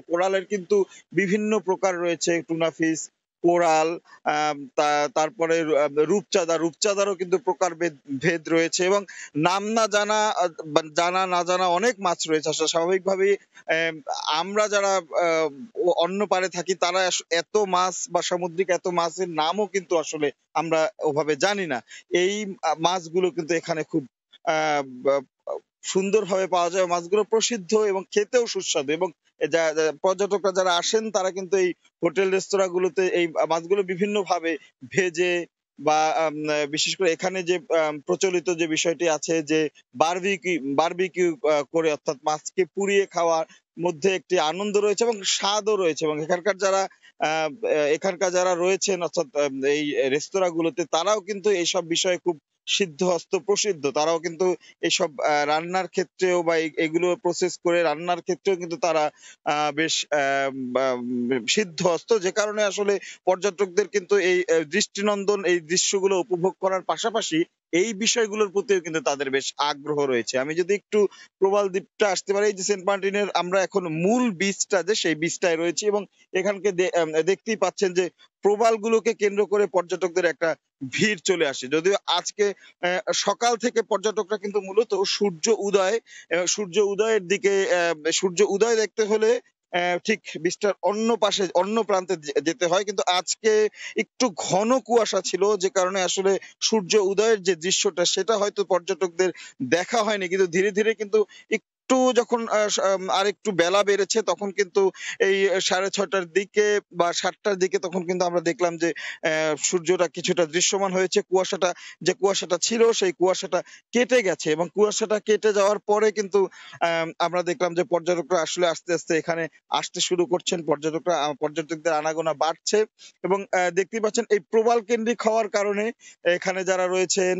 কোরালের কিন্তু বিভিন্ন প্রকার রয়েছে, টুনা ফিশ, কোরাল, তারপরে রূপচাঁদারও কিন্তু প্রকার ভেদ রয়েছে। এবং নাম না জানা অনেক মাছ রয়েছে। আসলে স্বাভাবিকভাবেই আমরা যারা অন্য পারে থাকি তারা এত মাছ বা সামুদ্রিক এত মাছের নামও কিন্তু আসলে আমরা ওভাবে জানি না। এই মাছগুলো কিন্তু এখানে খুব সুন্দরভাবে পাওয়া যায়, মাছগুলো প্রসিদ্ধ এবং খেতেও সুস্বাদু। এবং পর্যটকরা যারা আসেন তারা কিন্তু এই হোটেল রেস্তোরাঁ গুলোতে এই মাছগুলো বিভিন্ন ভাবে ভেজে বা বিশেষ করে এখানে যে প্রচলিত যে বিষয়টি আছে যে বারবিকিউ করে, অর্থাৎ মাছকে পুড়িয়ে খাওয়ার মধ্যে একটি আনন্দ রয়েছে এবং স্বাদও রয়েছে। এবং এখানকার যারা রয়েছেন অর্থাৎ এই রেস্তোরাঁ গুলোতে তারাও কিন্তু এইসব বিষয়ে খুব সিদ্ধহস্ত প্রসিদ্ধ। তারাও কিন্তু এইসব রান্নার ক্ষেত্রেও বা এগুলো প্রসেস করে রান্নার ক্ষেত্রেও কিন্তু তারা বেশ সিদ্ধহস্ত। যে কারণে আসলে পর্যটকদের কিন্তু এই দৃষ্টিনন্দন এই দৃশ্যগুলো উপভোগ করার পাশাপাশি এই বিষয়গুলোর প্রতিও কিন্তু তাদের বেশ আগ্রহ রয়েছে। আমি যদি একটু প্রবাল দ্বীপটা আসতে পারি, এই যে সেন্ট মার্টিনের আমরা এখন মূল বিচটা যে সেই বিচটায় রয়েছি এবং এখানকে দেখতেই পাচ্ছেন যে প্রবালগুলোকে কেন্দ্র করে পর্যটকদের একটা ভিড় চলে আসে। যদিও আজকে সকাল থেকে পর্যটকরা কিন্তু মূলত সূর্য উদয়ের দিকে সূর্য উদয় দেখতে হলে ঠিক বিচটার অন্য প্রান্তে যেতে হয়, কিন্তু আজকে একটু ঘন কুয়াশা ছিল যে কারণে আসলে সূর্য উদয়ের যে দৃশ্যটা সেটা হয়তো পর্যটকদের দেখা হয়নি। কিন্তু ধীরে ধীরে কিন্তু একটু যখন আরেকটু বেলা বেড়েছে তখন কিন্তু এই 6:30টার দিকে বা 7টার দিকে তখন কিন্তু আমরা দেখলাম যে সূর্যটা কিছুটা দৃশ্যমান হয়েছে। কুয়াশাটা ছিল সেই কুয়াশাটা কেটে গেছে এবং কুয়াশাটা কেটে যাওয়ার পরে কিন্তু আমরা দেখলাম যে পর্যটকরা আসলে আস্তে আস্তে এখানে আসতে শুরু করছেন। পর্যটকদের আনাগোনা বাড়ছে এবং দেখতেই পাচ্ছেন এই প্রবাল কেন্দ্রিক হওয়ার কারণে এখানে যারা রয়েছেন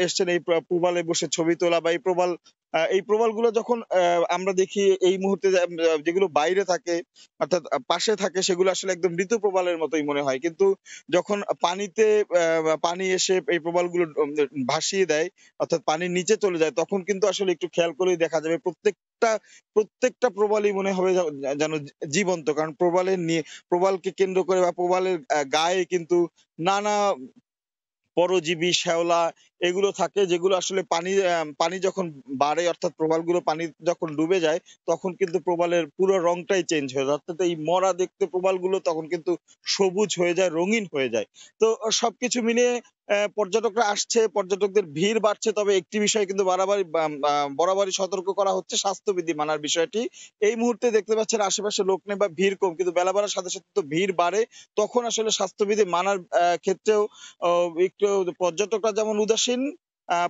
এসছেন এই প্রবালে বসে ছবি তোলা বা এই প্রবালগুলো যখন আমরা দেখি এই মুহূর্তে যেগুলো বাইরে থাকে অর্থাৎ পাশে থাকে সেগুলো আসলে একদম মৃত প্রবালের মতোই মনে হয়, কিন্তু যখন পানি এসে এই প্রবালগুলো ভাসিয়ে দেয় অর্থাৎ পানির নিচে চলে যায় তখন কিন্তু আসলে একটু খেয়াল করেই দেখা যাবে প্রত্যেকটা প্রবালই মনে হবে যেন জীবন্ত। কারণ প্রবালকে কেন্দ্র করে বা প্রবালের গায়ে কিন্তু নানা পরজীবী শ্যাওলা এগুলো থাকে যেগুলো আসলে পানি যখন বাড়ে অর্থাৎ প্রবালগুলো পানি যখন ডুবে যায় তখন কিন্তু প্রবালের পুরো রংটাই চেঞ্জ হয়ে যায়, অর্থাৎ এই মরা দেখতে প্রবালগুলো তখন কিন্তু সবুজ হয়ে যায়, রঙিন হয়ে যায়। তো সবকিছু মিলিয়ে পর্যটকরা আসছে, পর্যটকদের ভিড় বাড়ছে, তবে একটি বিষয় কিন্তু বরাবরই সতর্ক করা হচ্ছে স্বাস্থ্যবিধি মানার বিষয়টি। এই মুহূর্তে দেখতে পাচ্ছেন আশেপাশে লোক নেই বা ভিড় কম, কিন্তু বেলা বাড়ার সাথে সাথে তো ভিড় বাড়ে, তখন আসলে স্বাস্থ্যবিধি মানার ক্ষেত্রেও একটু পর্যটকরা যেমন উদাসীন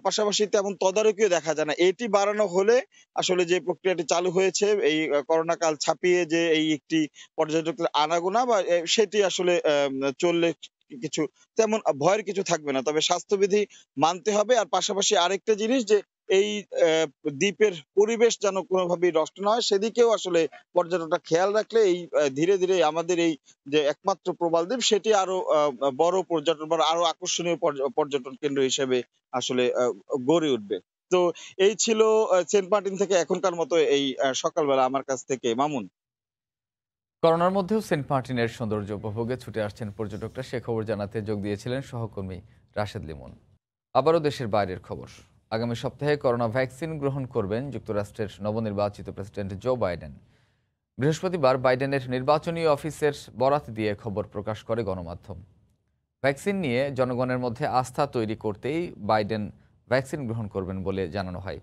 পাশাপাশি তেমন তদারকিও দেখা যায় না। এটি বাড়ানো হলে আসলে যে প্রক্রিয়াটি চালু হয়েছে এই করোনা কাল ছাপিয়ে যে এই একটি পর্যটকদের আনাগোনা বা সেটি আসলে চললে কিছু তেমন ভয়ের কিছু থাকবে না, তবে স্বাস্থ্যবিধি মানতে হবে। আর পাশাপাশি আরেকটা জিনিস যে এই দ্বীপের পরিবেশ যেন কোনোভাবেই নষ্ট না হয় সেদিকেও আসলে পর্যটকরা খেয়াল রাখলে এই ধীরে ধীরে আমাদের এই যে একমাত্র প্রবাল দ্বীপ সেটি আরো বড় আরো আকর্ষণীয় পর্যটন কেন্দ্র হিসেবে আসলে গড়ে উঠবে। তো এই ছিল সেন্ট মার্টিন থেকে এখনকার মতো এই সকালবেলা আমার কাছ থেকে মামুন। করোনার মধ্যেও সেন্ট মার্টিনের সৌন্দর্য উপভোগে ছুটে আসছেন পর্যটকরা। সে খবর জানাতে যোগ দিয়েছিলেন সহকর্মী রাশেদ লিমন। আবারও দেশের বাইরের খবর। আগামী সপ্তাহে করোনা ভ্যাকসিন গ্রহণ করবেন যুক্তরাষ্ট্রের নবনির্বাচিত প্রেসিডেন্ট জো বাইডেন। বৃহস্পতিবার বাইডেনের নির্বাচনী অফিসের বরাত দিয়ে খবর প্রকাশ করে গণমাধ্যম। ভ্যাকসিন নিয়ে জনগণের মধ্যে আস্থা তৈরি করতেই বাইডেন ভ্যাকসিন গ্রহণ করবেন বলে জানানো হয়।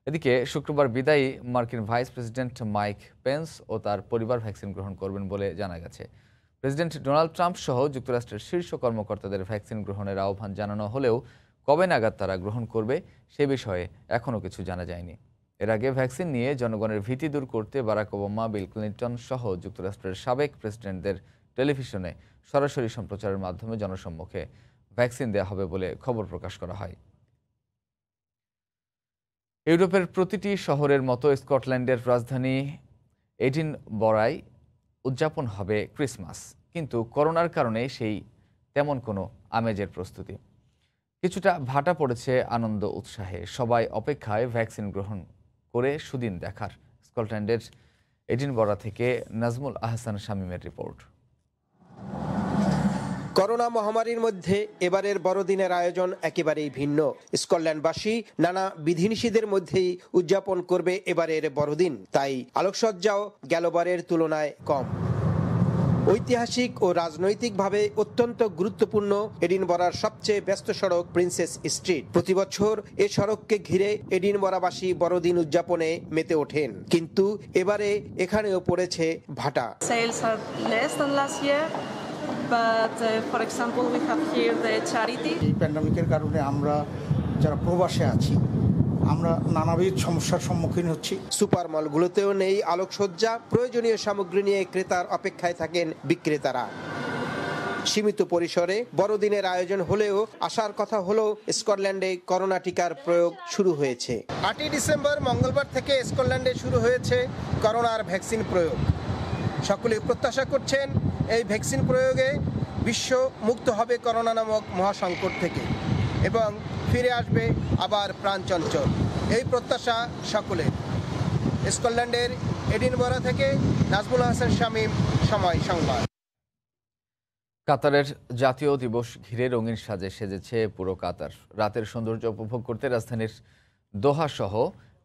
এদিকে শুক্রবার বিদায়ী মার্কিন ভাইস প্রেসিডেন্ট মাইক পেন্স ও তার পরিবার ভ্যাকসিন গ্রহণ করবেন বলে জানা গেছে। প্রেসিডেন্ট ডোনাল্ড ট্রাম্প সহ যুক্তরাষ্ট্রের শীর্ষ কর্মকর্তাদের ভ্যাকসিন গ্রহণের আহ্বান জানানো হলেও কবে নাগাদ তারা গ্রহণ করবে সে বিষয়ে এখনও কিছু জানা যায়নি। এর আগে ভ্যাকসিন নিয়ে জনগণের ভীতি দূর করতে বারাক ওবামা, বিল ক্লিন্টন সহ যুক্তরাষ্ট্রের সাবেক প্রেসিডেন্টদের টেলিভিশনে সরাসরি সম্প্রচারের মাধ্যমে জনসম্মুখে ভ্যাকসিন দেওয়া হবে বলে খবর প্রকাশ করা হয়। ইউরোপের প্রতিটি শহরের মতো স্কটল্যান্ডের রাজধানী এডিনবরায় উদযাপন হবে ক্রিসমাস, কিন্তু করোনার কারণে সেই তেমন কোনো আমেজের প্রস্তুতি কিছুটা ভাটা পড়েছে আনন্দ উৎসাহে। সবাই অপেক্ষায় ভ্যাকসিন গ্রহণ করে সুদিন দেখার। স্কটল্যান্ডের এডিনবরা থেকে নাজমুল আহসান শামীমের রিপোর্ট। করোনা মহামারীর মধ্যে এবারের বড়দিনের আয়োজন একেবারেই ভিন্ন। স্কটল্যান্ডবাসী নানা বিধিনিষেধের মধ্যেই উদযাপন করবে এবারের বড়দিন, তাই আলোকসজ্জাও গেলবারের তুলনায় কম। ঐতিহাসিক ও রাজনৈতিকভাবে অত্যন্ত গুরুত্বপূর্ণ এডিনবরার সবচেয়ে ব্যস্ত সড়ক প্রিন্সেস স্ট্রিট। প্রতিবছর এ সড়ককে ঘিরে এডিনবরাবাসী বড়দিন উদযাপনে মেতে ওঠেন, কিন্তু এবারে এখানেও পড়েছে ভাটা। For example, we have here the charity. এই প্যান্ডেমিকের কারণে আমরা যারা প্রবাসে আছি আমরা নানাবিধ সমস্যার সম্মুখীন হচ্ছি। সুপার মলগুলোতেও নেই আলোকসজ্জা। প্রয়োজনীয় সামগ্রী নিয়ে ক্রেতার অপেক্ষায় থাকেন বিক্রেতারা। সীমিত পরিসরে বড়দিনের আয়োজন হলেও আসার কথা হলো স্কটল্যান্ডে করোনা টিকার প্রয়োগ শুরু হয়েছে। 8 ডিসেম্বর মঙ্গলবার থেকে স্কটল্যান্ডে শুরু হয়েছে করোনার ভ্যাকসিন প্রয়োগ। সকলে প্রত্যাশা করছেন এই ভ্যাকসিন প্রয়োগে বিশ্ব মুক্ত হবে করোনা নামক মহাসংকট থেকে এবং ফিরে আসবে আবার প্রাণচঞ্চল, এই প্রত্যাশা সকলের। স্কটল্যান্ডের এডিনবরা থেকে নাজমুল হাসান শামীম, সময় সংবাদ। কাতারের জাতীয় দিবস ঘিরে রঙিন সাজে সেজেছে পুরো কাতার। রাতের সৌন্দর্য উপভোগ করতে রাজধানীর দোহা সহ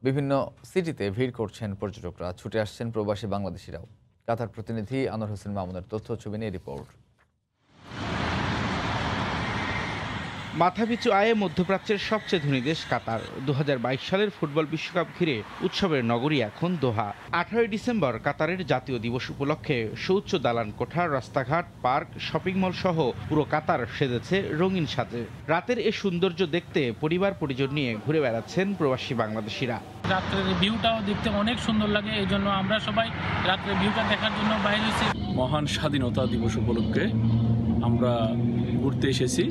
বিভিন্ন সিটিতে ভিড় করছেন পর্যটকরা, ছুটে আসছেন প্রবাসী বাংলাদেশিরাও। কাতার প্রতিনিধি আনোয়ার হোসেন মামুনের তথ্য ছবি নিয়ে রিপোর্ট। মাথাপিছু আয়ে মধ্যপ্রাচ্যের সবচেয়ে ধনী দেশ কাতার। 2022 সালের ফুটবল বিশ্বকাপ ঘিরে উৎসবের নগরী এখন দোহা। 18 ডিসেম্বর কাতারের জাতীয় দিবস উপলক্ষে সুউচ্চ দালান কোঠা, রাস্তাঘাট, পার্ক, শপিং মল সহ পুরো কাতার সেজেছে রঙিন সাজে। রাতের এই সৌন্দর্য দেখতে পরিবার পরিজন নিয়ে ঘুরে বেড়াচ্ছেন প্রবাসী বাংলাদেশিরা। রাত্রের ভিউটাও দেখতে অনেক সুন্দর লাগে, এই জন্য আমরা সবাই রাত্রের ভিউটা দেখার জন্য বাইরে এসেছি। মহান স্বাধীনতা দিবস উপলক্ষে আমরা ঘুরতে এসেছি।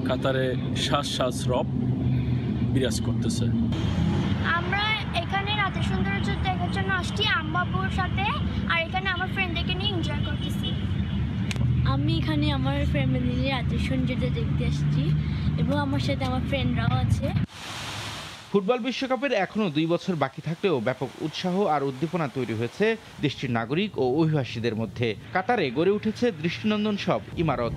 কাতারে শ্বাস রব বিরাজ করতেছে। আমরা এখানে রাতের সৌন্দর্য দেখার জন্য আসছি আম্বাবুর সাথে, আর এখানে আমার ফ্রেন্ডদেরকে নিয়ে এনজয় করতেছি। আমি এখানে আমার ফ্যামিলি নিয়ে রাতের সৌন্দর্য দেখতে আসছি এবং আমার সাথে আমার ফ্রেন্ডরাও আছে। ফুটবল বিশ্বকাপের এখনও 2 বছর বাকি থাকলেও ব্যাপক উৎসাহ আর উদ্দীপনা তৈরি হয়েছে দেশটির নাগরিক ও অভিবাসীদের মধ্যে। কাতারে গড়ে উঠেছে দৃষ্টিনন্দন সব ইমারত।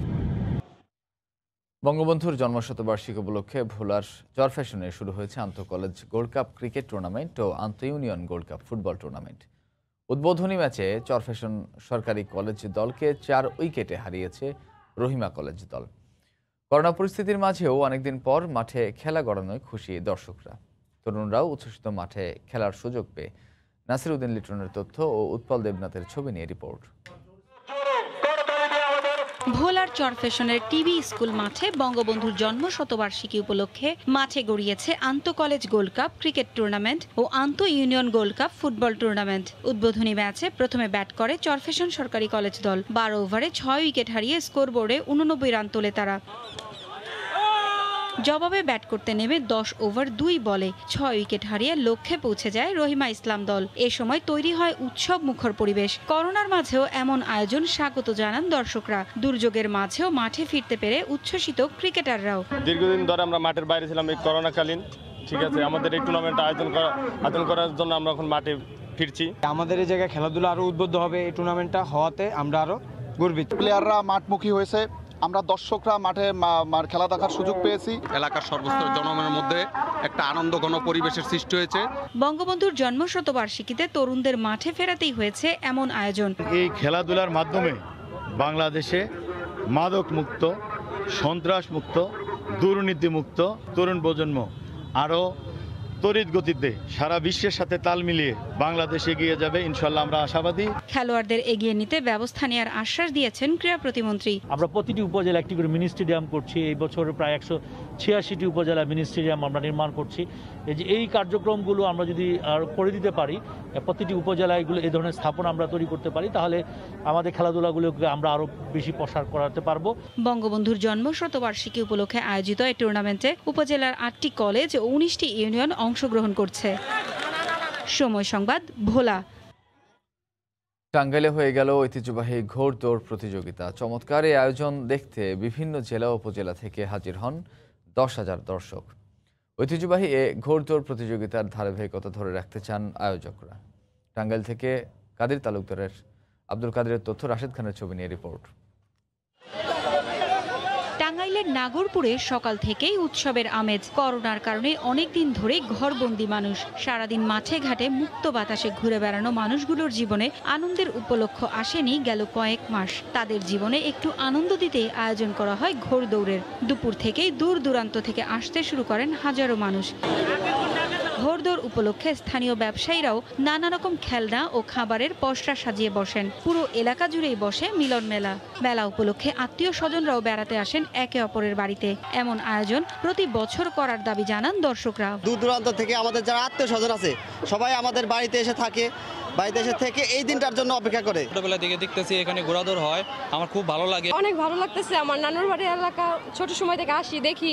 বঙ্গবন্ধুর জন্মশতবার্ষিকী উপলক্ষে ভোলার চরফ্যাশনে শুরু হয়েছে আন্তঃ college gold cup cricket tournament ও আন্তঃ union gold cup football tournament. উদ্বোধনী ম্যাচে চরফ্যাশন সরকারি কলেজ দলকে 4 উইকেটে হারিয়েছে রহিমা কলেজ দল। করোনা পরিস্থিতির মাঝেও অনেকদিন পর মাঠে খেলা গড়ানোয় খুশি দর্শকরা। তরুণরাও উচ্ছ্বসিত মাঠে খেলার সুযোগ পেয়ে। নাসির উদ্দিন লিটনের তথ্য ও উৎপল দেবনাথের ছবি নিয়ে রিপোর্ট। ভোলার চরফ্যাশনের টিবি স্কুল মাঠে বঙ্গবন্ধুর জন্ম শতবার্ষিকী উপলক্ষে মাঠে গড়িয়েছে আন্তঃ college gold cup cricket tournament ও আন্তঃ union gold cup football tournament. উদ্বোধনী ম্যাচে প্রথমে ব্যাট করে চরফ্যাশন সরকারি কলেজ দল। 12 ওভারে 6 উইকেট হারিয়ে স্কোরবোর্ডে 89 রান তোলে তারা। জবাবে ব্যাট করতে নেমে 10 ওভার 2 বলে 6 উইকেট হারিয়ে লক্ষ্যে পৌঁছে যায় রহিমা ইসলাম দল। এ সময় তৈরি হয় উৎসব মুখর পরিবেশ। করোনার মাঝেও এমন আয়োজন স্বাগত জানান দর্শকরা। দুর্যোগের মাঝেও মাঠে ফিরতে পেরে উচ্ছ্বসিত ক্রিকেটাররাও। দীর্ঘদিন ধরে আমরা মাঠের বাইরে ছিলাম এই করোনাকালীন, ঠিক আছে, আমাদের এই টুর্নামেন্ট আয়োজন করার জন্য আমরা এখন মাঠে ফিরছি। আমাদের এই জায়গায় খেলাধুলা আরো উদ্বুদ্ধ হবে এই টুর্নামেন্টটা হওয়াতে আমরা আরো গর্বিত। প্লেয়াররা মাঠমুখী হয়েছে, আমরা দর্শকরা মাঠে খেলা দেখার সুযোগ পেয়েছি। এলাকার সর্বস্তরের জনগণের মধ্যে একটা আনন্দঘন পরিবেশের সৃষ্টি হয়েছে। বঙ্গবন্ধুর জন্ম শতবার্ষিকীতে তরুণদের মাঠে ফেরাতেই হয়েছে এমন আয়োজন। এই খেলাধুলার মাধ্যমে বাংলাদেশে মাদক মুক্ত, সন্ত্রাস মুক্ত, দুর্নীতি মুক্ত তরুণ প্রজন্ম আরও তড়িৎ গতিতে সারা বিশ্বের সাথে তাল মিলিয়ে বাংলাদেশ এগিয়ে যাবে, ইনশাল্লাহ আমরা আশাবাদী। খেলোয়াড়দের এগিয়ে নিতে ব্যবস্থা নেওয়ার আশ্বাস দিয়েছেন ক্রীড়া প্রতিমন্ত্রী। আমরা প্রতিটি উপজেলা একটি করে মিনি স্টেডিয়াম করছি। এই বছর প্রায় 186টি উপজেলা মিনি স্টেডিয়াম আমরা নির্মাণ করছি। এই কার্যক্রমগুলো আমরা যদি করে দিতে পারি, প্রতিটি উপজেলায় এগুলো এই ধরনের স্থাপনা আমরা তৈরি করতে পারি, তাহলে আমাদের খেলাধুলাগুলোকে আমরা আরো বেশি প্রসার করাতে পারবো। বঙ্গবন্ধুর জন্ম শতবার্ষিকী উপলক্ষে আয়োজিত এই টুর্নামেন্টে উপজেলার 8টি কলেজ ও 19টি ইউনিয়ন অংশগ্রহণ করছে। সময় সংবাদ, ভোলা। টাঙ্গাইলে হয়ে গেল ঐতিহ্যবাহী ঘোড়দৌড় প্রতিযোগিতা। চমৎকার এই আয়োজন দেখতে বিভিন্ন জেলা ও উপজেলা থেকে হাজির হন 10,000 দর্শক। ঐতিহ্যবাহী এ ঘোড়দৌড় প্রতিযোগিতার ধারাবাহিকতা ধরে রাখতে চান আয়োজকরা। টাঙ্গাইল থেকে কাদের তালুকদারের আব্দুল কাদেরের তথ্য, রাশেদ খানের ছবি নিয়ে রিপোর্ট। টাঙ্গাইলের নাগরপুরে সকাল থেকেই উৎসবের আমেজ। করোনার কারণে অনেকদিন ধরে ঘরবন্দি মানুষ। সারাদিন মাঠে ঘাটে মুক্ত বাতাসে ঘুরে বেড়ানো মানুষগুলোর জীবনে আনন্দের উপলক্ষ আসেনি গেল কয়েক মাস। তাদের জীবনে একটু আনন্দ দিতে আয়োজন করা হয় ঘোড়দৌড়ের। দুপুর থেকেই দূর দূরান্ত থেকে আসতে শুরু করেন হাজারো মানুষ। ঘোড়দৌড় উপলক্ষে স্থানীয় ব্যবসায়ীরাও নানা রকম খেলনা ও খাবারের পসরা সাজিয়ে বসেন। পুরো এলাকা জুড়েই বসে মিলন মেলা। মেলা উপলক্ষে আত্মীয় স্বজনরাও বেড়াতে আসেন একে অপরের বাড়িতে। এমন আয়োজন প্রতি বছর করার দাবি জানান দর্শকরা। দূর দূরান্ত থেকে আমাদের যারা আত্মীয় স্বজন আছে সবাই আমাদের বাড়িতে এসে থাকে, বাড়িতে এসে থেকে এই দিনটার জন্য অপেক্ষা করে। ছোটবেলা থেকে দেখতেছি এখানে ঘোড়াদৌড় হয়, আমার খুব ভালো লাগে। অনেক ভালো লাগতেছে। আমার নানুর বাড়ির এলাকা ছোট সময় থেকে আসি, দেখি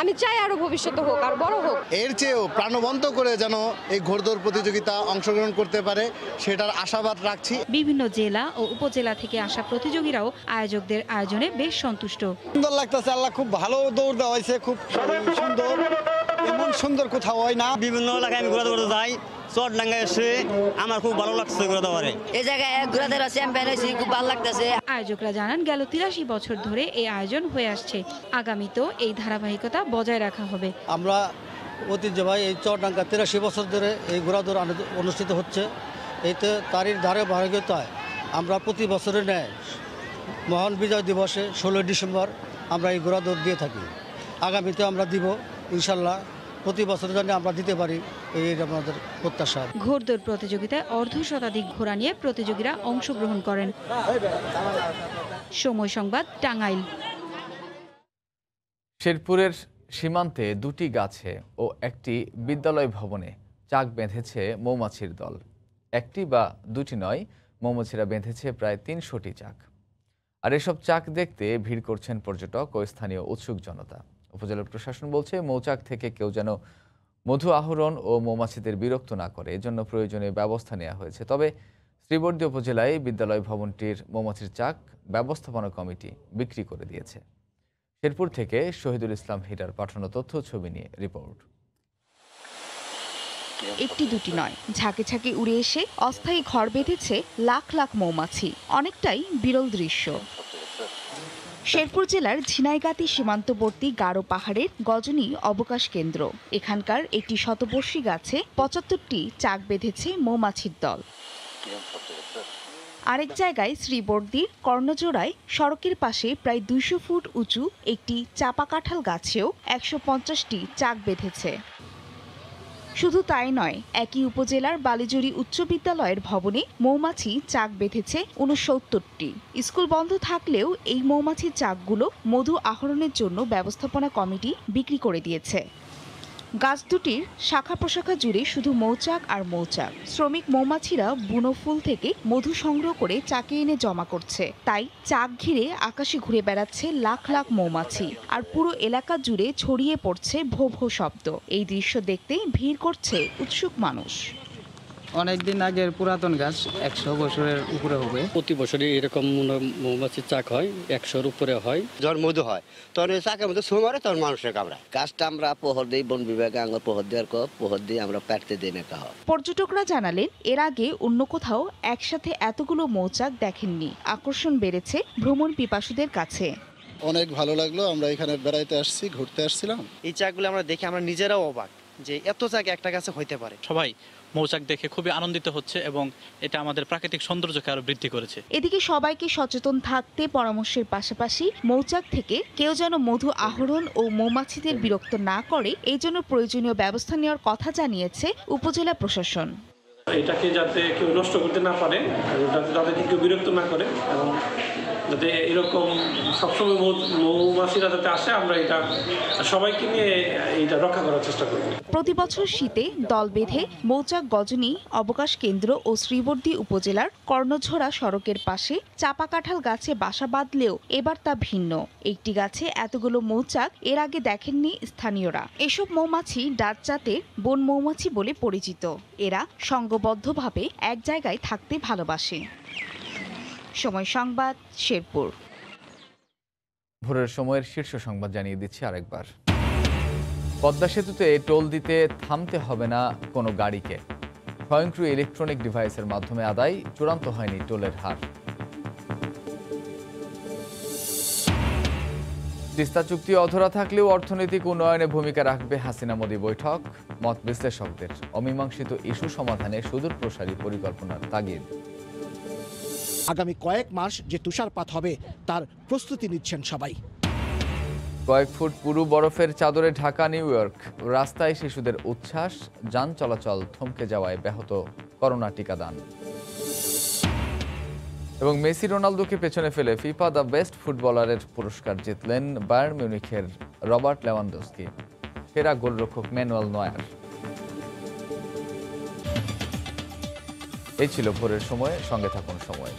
আমি চাই আরো ভবিষ্যতে হোক আর বড় হোক। এর চেয়েও প্রাণবন্ত করে যেন এই ঘোড়দৌড় প্রতিযোগিতা অংশগ্রহণ করতে পারে সেটার আশাবাদ রাখছি। বিভিন্ন জেলা ও উপজেলা থেকে আসা প্রতিযোগীরাও আয়োজকদের আয়োজনে বেশ সন্তুষ্ট। সুন্দর লাগতেছে, আল্লাহ খুব ভালো দৌড় দেওয়া হয়েছে, খুব সুন্দর, এমন সুন্দর কোথাও হয় না। বিভিন্ন এলাকায় আমি ঘোরা দৌড়তে যাই, চটডাঙ্গায় এসে আমার খুব ভালো লাগছে ঘোরা দৌড়ে। এই জায়গায় ঘোরা দৌড় চ্যাম্পিয়ন হয়েছি, খুব ভালো লাগতেছে। আয়োজকরা জানান গেল 83 বছর ধরে এই আয়োজন হয়ে আসছে, আগামীতেও এই ধারাবাহিকতা বজায় রাখা হবে। আমরা ঐতিহ্যবাহী এই চটডাঙ্গা 83 বছর ধরে এই ঘোরা দৌড় অনুষ্ঠিত হচ্ছে। এইতে তারই ধারাবাহিকতায় আমরা প্রতি বছরের ন্যায় মহান বিজয় দিবসে 16 ডিসেম্বর আমরা এই ঘোরা দৌড় দিয়ে থাকি। আগামীতে আমরা দিব ইনশাল্লাহ, প্রতি বছর জন্য আমরা দিতে পারি, এই আমাদের প্রত্যাশা। ঘোড়দৌড় প্রতিযোগিতায় অর্ধশতাধিক ঘোড়া নিয়ে প্রতিযোগীরা অংশগ্রহণ করেন। সময় সংবাদ, টাঙ্গাইল। শেরপুরের সীমান্তে 2টি গাছে ও একটি বিদ্যালয় ভবনে চাক বেঁধেছে মৌমাছির দল। একটি বা দুটি নয়, মৌমাছিরা বেঁধেছে প্রায় 300টি চাক। আর এসব চাক দেখতে ভিড় করছেন পর্যটক ও স্থানীয় উৎসুক জনতা। উপজেলা প্রশাসন বলছে মৌচাক থেকে কেউ যেন মধু আহরণ ও মৌমাছিদের বিরক্ত না করে, এজন্য প্রয়োজনীয় ব্যবস্থা নেওয়া হয়েছে। তবে শ্রীবর্দী উপজেলায় বিদ্যালয় ভবনটির মৌমাছির চাক ব্যবস্থাপনা কমিটি বিক্রি করে দিয়েছে। শেরপুর থেকে শহীদুল ইসলাম হিরার পাঠানো তথ্য ছবি নিয়ে রিপোর্ট। একটি দুটি নয়, ঝাঁকে ঝাঁকে উড়ে এসে অস্থায়ী ঘর বেঁধেছে লাখ লাখ মৌমাছি, অনেকটাই বিরল দৃশ্য। শেরপুর জেলার ঝিনাইগাতি সীমান্তবর্তী গারো পাহাড়ের গজনী অবকাশ কেন্দ্র। এখানকার একটি শতবর্ষী গাছে 75টি চাক বেঁধেছে মৌমাছির দল। আরেক জায়গায় শ্রীবর্দীর কর্ণজোড়ায় সড়কের পাশে প্রায় 200 ফুট উঁচু একটি চাপা কাঁঠাল গাছেও 150টি চাক বেঁধেছে। শুধু তাই নয়, একই উপজেলার বালিজুরি উচ্চ বিদ্যালয়ের ভবনে মৌমাছি চাক বেঁধেছে 69টি। স্কুল বন্ধ থাকলেও এই মৌমাছির চাকগুলো মধু আহরণের জন্য ব্যবস্থাপনা কমিটি বিক্রি করে দিয়েছে। গাছ দুটির শাখা প্রশাখা জুড়ে শুধু মৌচাক আর মৌচাক। শ্রমিক মৌমাছিরা বুনো ফুল থেকে মধু সংগ্রহ করে চাকে এনে জমা করছে, তাই চাক ঘিরে আকাশে ঘুরে বেড়াচ্ছে লাখ লাখ মৌমাছি, আর পুরো এলাকা জুড়ে ছড়িয়ে পড়ছে ভো ভো শব্দ। এই দৃশ্য দেখতে ভিড় করছে উৎসুক মানুষ। অনেকদিন আগের পুরাতন গাছ, 100 বছরের উপরে হবে। প্রতি বছরই এরকম মৌমাছির চাক হয়, 100-র উপরে হয়। যখন মধু হয় তখন এই চাকের মধ্যে ছু মারে, তখন মানুষের কামড়ায়। গাছটা আমরা পোহর দিই, বন বিভাগে আঙুর পোহর দেওয়ার পোহর দিয়ে আমরা পাড়তে দিই না কাহ। পর্যটকরা জানালেন এর আগে অন্য কোথাও একসাথে এতগুলো মৌচাক দেখেননি। আকর্ষণ বেড়েছে ভ্রমণ পিপাসুদের কাছে। অনেক ভালো লাগলো, আমরা এখানে বেড়াইতে আসছি, ঘুরতে আসছিলাম। এই চাকগুলো আমরা দেখে আমরা নিজেরাও অবাক যে এত চাক একটা গাছে হইতে পারে। সবাই মৌচাক দেখে খুবই আনন্দিত হচ্ছে এবং এটা আমাদের প্রাকৃতিক সৌন্দর্যকে আরো বৃদ্ধি করেছে। এদিকে সবাইকে সচেতন থাকতে পরামর্শের পাশাপাশি মৌচাক থেকে কেউ যেন মধু আহরণ ও মৌমাছিদের বিরক্ত না করে, এই জন্য প্রয়োজনীয় ব্যবস্থা নেওয়ার কথা জানিয়েছে উপজেলা প্রশাসন। এটাকে যাতে কেউ নষ্ট করতে না পারে, যাতে কেউ বিরক্ত না করে, এবং যাতে এরকম সবসময় মৌমাছিরা যাতে আসে, আমরা এটা সবাইকে নিয়ে এটা রক্ষা করার চেষ্টা করব। প্রতি বছর শীতে দল বেঁধে মৌচাক গজনী অবকাশ কেন্দ্র ও শ্রীবর্দী উপজেলার কর্ণঝোড়া সড়কের পাশে চাপা কাঁঠাল গাছে বাসা বাঁধলেও এবার তা ভিন্ন। একটি গাছে এতগুলো মৌচাক এর আগে দেখেননি স্থানীয়রা। এসব মৌমাছি ডাচ জাতের বন মৌমাছি বলে পরিচিত। এরা সংঘবদ্ধভাবে এক জায়গায় থাকতে ভালোবাসে। সময় সংবাদ, শেরপুর। ভোরের সময়ের শীর্ষ সংবাদ জানিয়ে দিচ্ছি আরেকবার। পদ্মা সেতুতে টোল দিতে থামতে হবে না কোনো গাড়িকে। স্বয়ংক্রিয় ইলেকট্রনিক ডিভাইসের মাধ্যমে আদায়, চূড়ান্ত হয়নি টোলের হার। তিস্তা চুক্তি অধরা থাকলেও অর্থনৈতিক উন্নয়নে ভূমিকা রাখবে হাসিনা মোদি বৈঠক। মত বিশ্লেষকদের অমীমাংসিত ইস্যু সমাধানে সুদূর প্রসারী পরিকল্পনার তাগিদ। আগামী কয়েক মাস যে তুষারপাত হবে তার প্রস্তুতি নিচ্ছেন সবাই। কয়েক ফুট পুরু বরফের চাদরে ঢাকা নিউ ইয়র্ক। রাস্তায় শিশুদের উচ্ছ্বাস, যান চলাচল থমকে যাওয়ায় ব্যাহত করোনা টিকাদান। এবং মেসি রোনালদোকে পেছনে ফেলে ফিফা দ্য বেস্ট ফুটবলারের পুরস্কার জিতলেন বায়ার্ন মিউনিখের রবার্ট লেভানডস্কি। সেরা গোলরক্ষক ম্যানুয়েল নয়ার। এই ছিল ভোরের সময়, সঙ্গে থাকুন সময়।